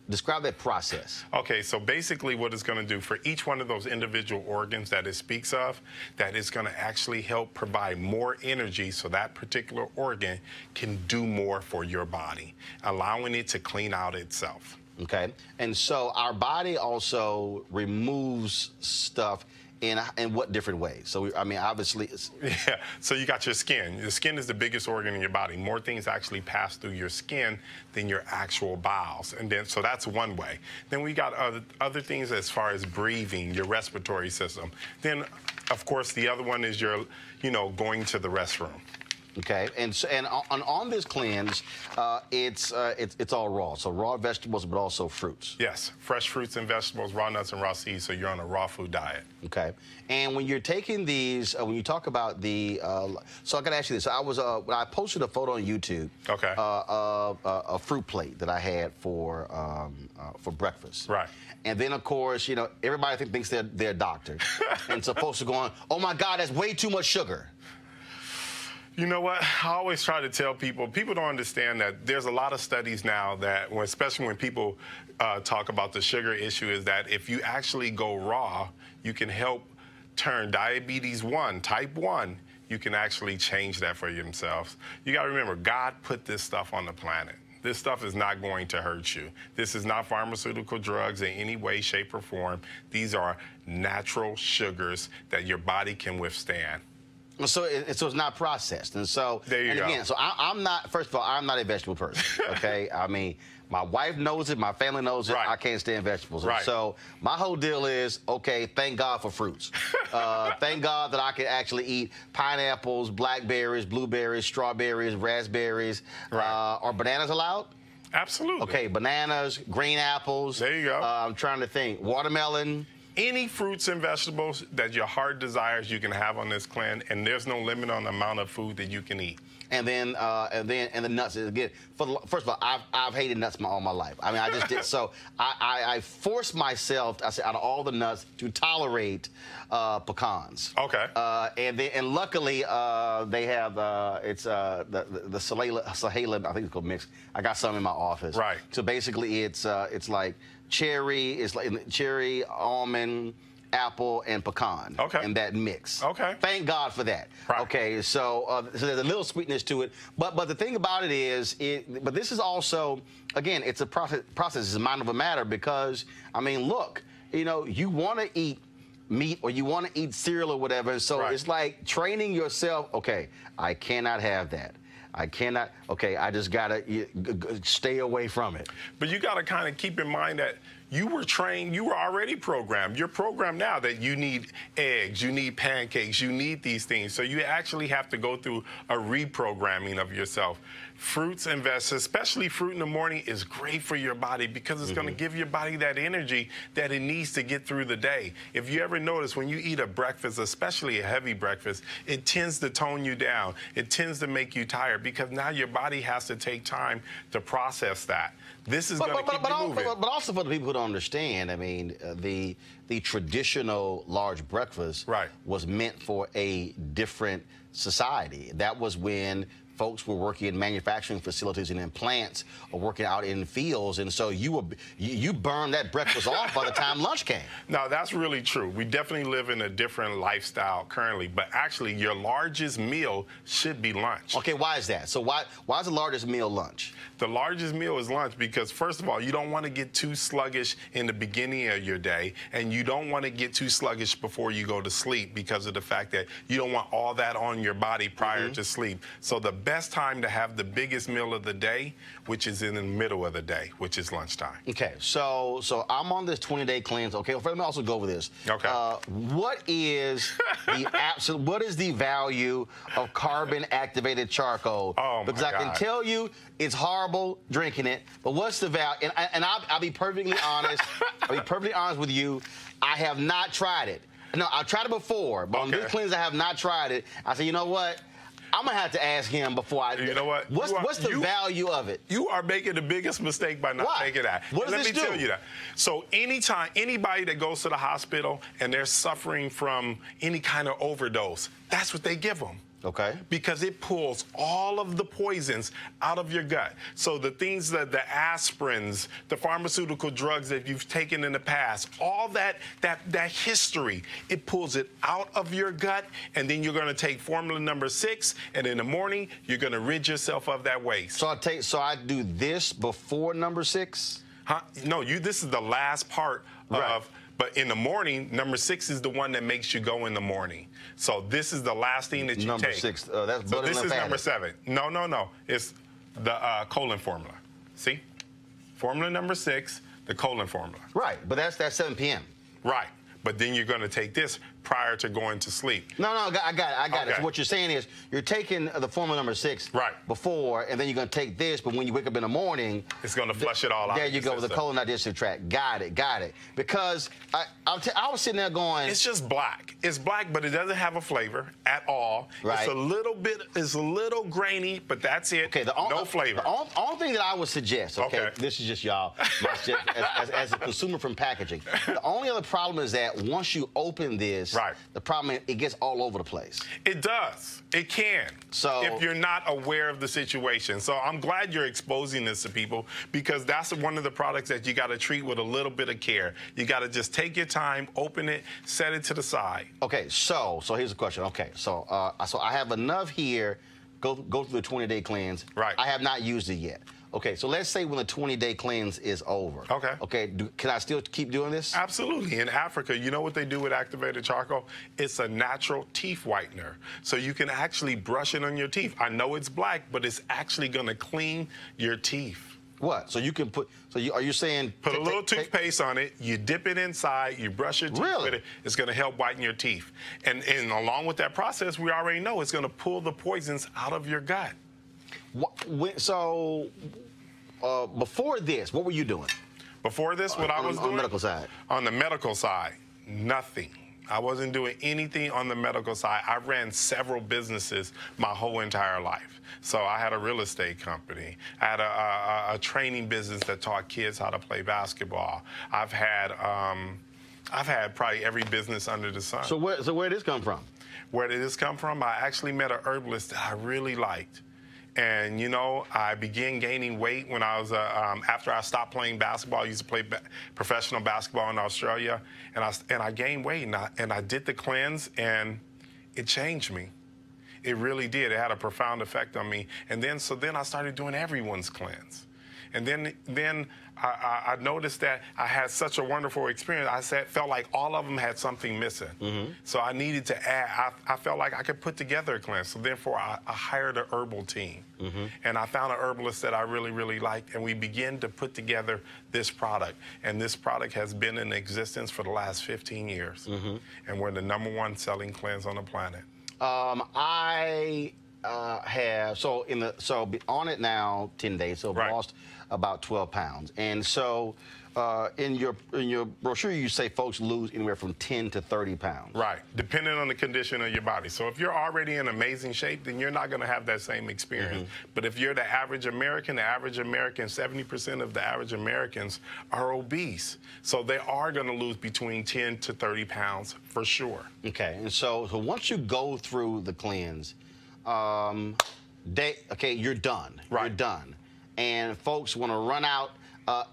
Speaker 1: Describe that process.
Speaker 20: Okay, so basically what it's going to do for each one of those individual organs that it speaks of, that is going to actually help provide more energy so that particular organ can do more for your body, allowing it to clean out itself.
Speaker 1: Okay, and so our body also removes stuff in what different ways? So, I mean, obviously...
Speaker 20: Yeah, so you got your skin. Your skin is the biggest organ in your body. More things actually pass through your skin than your actual bowels. And then, so that's one way. Then we got other things as far as breathing, your respiratory system. Then, of course, the other one is your, going to the restroom.
Speaker 1: Okay, and on this cleanse, it's all raw. So raw vegetables, but also fruits.
Speaker 20: Yes, fresh fruits and vegetables, raw nuts and raw seeds. So you're on a raw food diet.
Speaker 1: Okay, and when you're taking these, when you talk about the, so I got to ask you this. When I posted a photo on YouTube.
Speaker 20: Okay.
Speaker 1: A fruit plate that I had for breakfast.
Speaker 20: Right.
Speaker 1: And then, of course, everybody thinks they're a doctor, and supposed to go on. Oh my God, that's way too much sugar.
Speaker 20: You know what? I always try to tell people don't understand that there's a lot of studies now that, especially when people talk about the sugar issue, is that if you actually go raw, you can help turn diabetes 1, type 1, you can actually change that for themselves. You got to remember, God put this stuff on the planet. This stuff is not going to hurt you. This is not pharmaceutical drugs in any way, shape, or form. These are natural sugars that your body can withstand.
Speaker 1: So it's not processed, and so
Speaker 20: there you go.
Speaker 1: Again, so I'm not. First of all, I'm not a vegetable person. Okay, I mean, my wife knows it, my family knows it.
Speaker 20: Right.
Speaker 1: I can't stand vegetables.
Speaker 20: Right.
Speaker 1: And so my whole deal is, okay, thank God for fruits. Thank God that I can actually eat pineapples, blackberries, blueberries, strawberries, raspberries.
Speaker 20: Right.
Speaker 1: Are bananas allowed?
Speaker 20: Absolutely.
Speaker 1: Okay, bananas, green apples.
Speaker 20: There you go.
Speaker 1: I'm trying to think. Watermelon.
Speaker 20: Any fruits and vegetables that your heart desires, you can have on this cleanse, and there's no limit on the amount of food that you can eat.
Speaker 1: And then the nuts again. First of all, I've hated nuts all my life. I mean, I just did. So I forced myself, I said, out of all the nuts, to tolerate pecans.
Speaker 20: Okay.
Speaker 1: And luckily they have the Sahela, I think it's called mix. I got some in my office.
Speaker 20: Right.
Speaker 1: So basically, it's like cherry, it's like cherry, almond, apple, and pecan.
Speaker 20: Okay.
Speaker 1: And that mix.
Speaker 20: Okay.
Speaker 1: Thank God for that.
Speaker 20: Right.
Speaker 1: Okay, so there's a little sweetness to it, but the thing about it is, but this is also, again, it's a process. It's a mind of a matter because, I mean, look, you want to eat meat or you want to eat cereal or whatever, so
Speaker 20: right.
Speaker 1: It's like training yourself. Okay, I cannot have that. I cannot, okay, I just got to stay away from it.
Speaker 20: But you got to kind of keep in mind that you were trained, you were already programmed. You're programmed now that you need eggs, you need pancakes, you need these things. So you actually have to go through a reprogramming of yourself. Fruits and vegetables, especially fruit in the morning, is great for your body because it's going to give your body that energy that it needs to get through the day. If you ever notice, when you eat a breakfast, especially a heavy breakfast, it tends to tone you down. It tends to make you tired because now your body has to take time to process that. This is going to keep you moving.
Speaker 1: But also for the people who don't understand, I mean, the traditional large breakfast was meant for a different society. That was when folks were working in manufacturing facilities and in plants or working out in fields, and so you burned that breakfast off by the time lunch came.
Speaker 20: No, that's really true. We definitely live in a different lifestyle currently, but actually your largest meal should be lunch.
Speaker 1: Okay, why is that? So why is the largest meal lunch?
Speaker 20: The largest meal is lunch because, first of all, you don't want to get too sluggish in the beginning of your day, and you don't want to get too sluggish before you go to sleep because of the fact that you don't want all that on your body prior to sleep. So the best time to have the biggest meal of the day, which is in the middle of the day, which is lunchtime.
Speaker 1: Okay, so I'm on this 20-day cleanse. Okay, well, let me also go over this.
Speaker 20: Okay.
Speaker 1: What is the value of carbon-activated charcoal?
Speaker 20: Oh,
Speaker 1: because
Speaker 20: my
Speaker 1: I can
Speaker 20: God.
Speaker 1: tell you it's horrible drinking it, but what's the value? And I'll be perfectly honest. I'll be perfectly honest with you. I have not tried it. No, I've tried it before, but on this cleanse I have not tried it. I said, you know what? I'm gonna have to ask him before I.
Speaker 20: You know what?
Speaker 1: What's the value of it?
Speaker 20: You are making the biggest mistake by not taking that.
Speaker 1: What does
Speaker 20: Let me tell you that. So anytime anybody that goes to the hospital and they're suffering from any kind of overdose, that's what they give them.
Speaker 1: Okay.
Speaker 20: Because it pulls all of the poisons out of your gut. So the things that the aspirins, the pharmaceutical drugs that you've taken in the past, all that history, it pulls it out of your gut, and then you're going to take formula number 6, and in the morning you're going to rid yourself of that waste.
Speaker 1: So I do this before number 6?
Speaker 20: Huh? No, this is the last part of. But in the morning, number 6 is the one that makes you go in the morning. So this is the last thing that you
Speaker 1: number
Speaker 20: take.
Speaker 1: 6, that's
Speaker 20: so this is number 7. No. It's the colon formula. See? Formula number 6, the colon formula.
Speaker 1: Right, but that's 7 p.m.
Speaker 20: Right. But then you're going to take this prior to going to sleep.
Speaker 1: No, I got it. So what you're saying is you're taking the formula number 6 before, and then you're going to take this, but when you wake up in the morning,
Speaker 20: it's going to flush it all out.
Speaker 1: There you go, the colon digestive tract. Got it. Because I was sitting there going,
Speaker 20: it's just black. It's black, but it doesn't have a flavor at all.
Speaker 1: Right.
Speaker 20: It's a little grainy, but that's it.
Speaker 1: Okay, no flavor. The only thing that I would suggest, okay, this is just y'all, as a consumer from packaging, the only other problem is that once you open this, the problem is it gets all over the place.
Speaker 20: It does. It can. So if you're not aware of the situation. So I'm glad you're exposing this to people because that's one of the products that you got to treat with a little bit of care. You got to just take your time, open it, set it to the side.
Speaker 1: Okay, so here's the question. Okay, so I have enough here. Go through the 20-day cleanse.
Speaker 20: Right.
Speaker 1: I have not used it yet. Okay, so let's say when the 20-day cleanse is over. Okay, can I still keep doing this?
Speaker 20: Absolutely. In Africa, you know what they do with activated charcoal? It's a natural teeth whitener. So you can actually brush it on your teeth. I know it's black, but it's actually going to clean your teeth.
Speaker 1: What? So you can put, are you saying?
Speaker 20: Put a little toothpaste on it, you dip it inside, you brush your teeth with it, it's going to help whiten your teeth. And along with that process, we already know it's going to pull the poisons out of your gut.
Speaker 1: So before this, what were you doing?
Speaker 20: Before this, what I was doing?
Speaker 1: On the medical side.
Speaker 20: On the medical side, nothing. I wasn't doing anything on the medical side. I ran several businesses my whole entire life. So I had a real estate company. I had a training business that taught kids how to play basketball. I've had probably every business under the sun.
Speaker 1: So where did this come from?
Speaker 20: Where did this come from? I actually met an herbalist that I really liked. And, you know, I began gaining weight when I was, after I stopped playing basketball. I used to play professional basketball in Australia. And I gained weight, and I did the cleanse, and it changed me. It really did. It had a profound effect on me. And then I started doing everyone's cleanse. And then I noticed that I had such a wonderful experience. Felt like all of them had something missing. So I needed to add. I felt like I could put together a cleanse. So therefore, I hired an herbal team. And I found an herbalist that I really, really liked. And we began to put together this product. And this product has been in existence for the last 15 years. And we're the #1 selling cleanse on the planet.
Speaker 1: I have, so on it now 10 days, so I've lost about 12 pounds. And so in your brochure, you say folks lose anywhere from 10 to 30 pounds.
Speaker 20: Right, depending on the condition of your body. So if you're already in amazing shape, then you're not going to have that same experience. But if you're the average American, 70% of the average Americans are obese. So they are going to lose between 10 to 30 pounds for sure.
Speaker 1: Okay, and so once you go through the cleanse, you're done. Right. You're done. And folks want to run out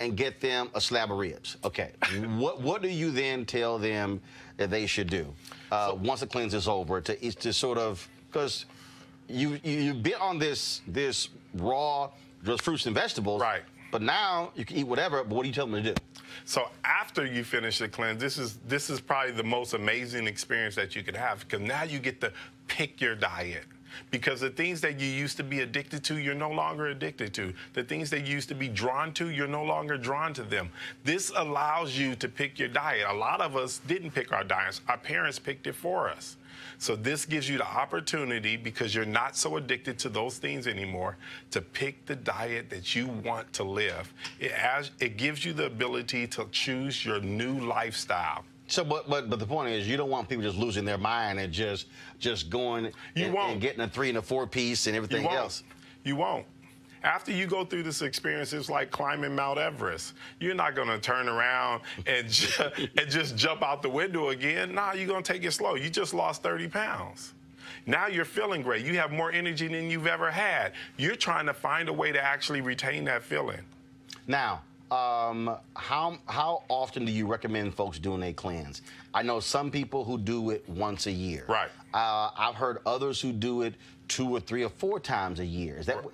Speaker 1: and get them a slab of ribs. Okay, what do you then tell them that they should do once the cleanse is over to sort of, because you've been on this raw, just fruits and vegetables. Right. But now you can eat whatever, but what do you tell them to do?
Speaker 20: So after you finish the cleanse, this is probably the most amazing experience that you could have, because now you get to pick your diet. Because the things that you used to be addicted to, you're no longer addicted to. The things that you used to be drawn to, you're no longer drawn to them. This allows you to pick your diet. A lot of us didn't pick our diets. Our parents picked it for us. So this gives you the opportunity, because you're not so addicted to those things anymore, to pick the diet that you want to live. It gives you the ability to choose your new lifestyle.
Speaker 1: So, but the point is, you don't want people just losing their mind and just going and getting a 3 and a 4 piece and everything else.
Speaker 20: You won't. After you go through this experience, it's like climbing Mount Everest. You're not going to turn around and just jump out the window again. Nah, you're going to take it slow. You just lost 30 pounds. Now you're feeling great. You have more energy than you've ever had. You're trying to find a way to actually retain that feeling.
Speaker 1: Now, how often do you recommend folks doing a cleanse? I know some people who do it once a year.
Speaker 20: Right.
Speaker 1: I've heard others who do it 2 or 3 or 4 times a year. Is that?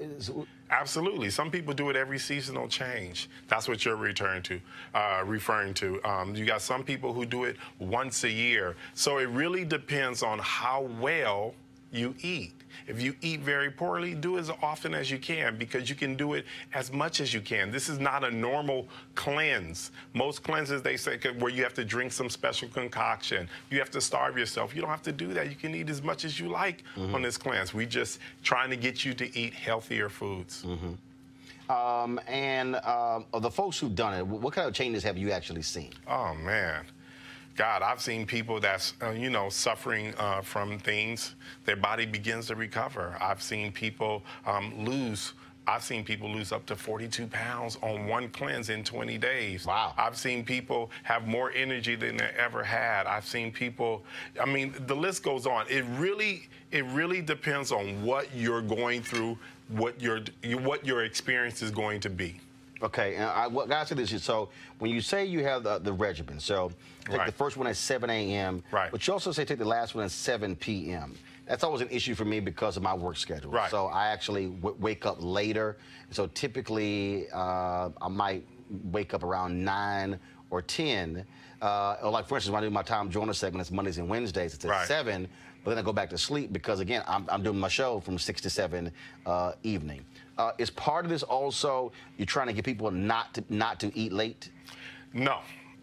Speaker 20: Absolutely. Some people do it every seasonal change. That's what you're referring to. You got some people who do it once a year. So it really depends on how well you eat. If you eat very poorly, do as often as you can, because you can do it as much as you can. This is not a normal cleanse. Most cleanses, they say, where you have to drink some special concoction. You have to starve yourself. You don't have to do that. You can eat as much as you like on this cleanse. We just trying to get you to eat healthier foods.
Speaker 1: Of the folks who've done it, what kind of changes have you actually seen?
Speaker 20: Oh, man. God, I've seen people that's, suffering from things. Their body begins to recover. I've seen people lose up to 42 pounds on one cleanse in 20 days.
Speaker 1: Wow.
Speaker 20: I've seen people have more energy than they ever had. I've seen people, the list goes on. It really depends on what you're going through, what your experience is going to be.
Speaker 1: Okay, and I got to say this. So when you say you have the regimen, so take the first one at 7 a.m., but you also say take the last one at 7 p.m. That's always an issue for me because of my work schedule. Right. So I actually wake up later. So typically I might wake up around 9 or 10. Or like, for instance, when I do my Tom Joyner segment, it's Mondays and Wednesdays. It's at 7, but then I go back to sleep because, again, I'm doing my show from 6 to 7 evening. Is part of this also you're trying to get people not to eat late?
Speaker 20: No.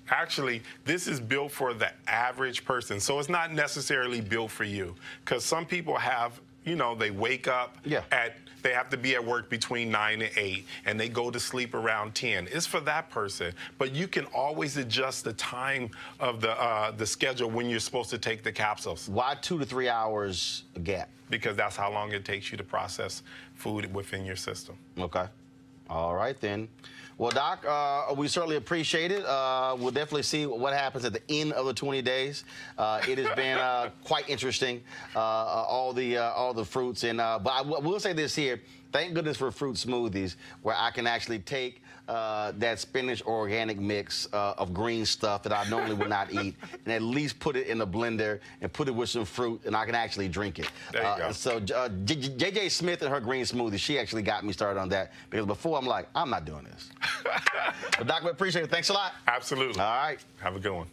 Speaker 20: Actually, this is built for the average person, so it's not necessarily built for you. Because some people have, they wake up they have to be at work between 9 and 8, and they go to sleep around 10. It's for that person. But you can always adjust the time of the schedule when you're supposed to take the capsules.
Speaker 1: Why 2 to 3 hours a gap?
Speaker 20: Because that's how long it takes you to process food within your system.
Speaker 1: Okay. All right, then. Well, Doc, we certainly appreciate it. We'll definitely see what happens at the end of the 20 days. It has been quite interesting, all the fruits. And but I will say this here: Thank goodness for fruit smoothies where I can actually take that spinach organic mix of green stuff that I normally would not eat and at least put it in a blender and put it with some fruit, and I can actually drink it.
Speaker 20: There you go.
Speaker 1: So J.J. Smith and her green smoothie, she actually got me started on that, because before I'm like, I'm not doing this. But Doc, we appreciate it. Thanks a lot.
Speaker 20: Absolutely.
Speaker 1: All right.
Speaker 20: Have a good one.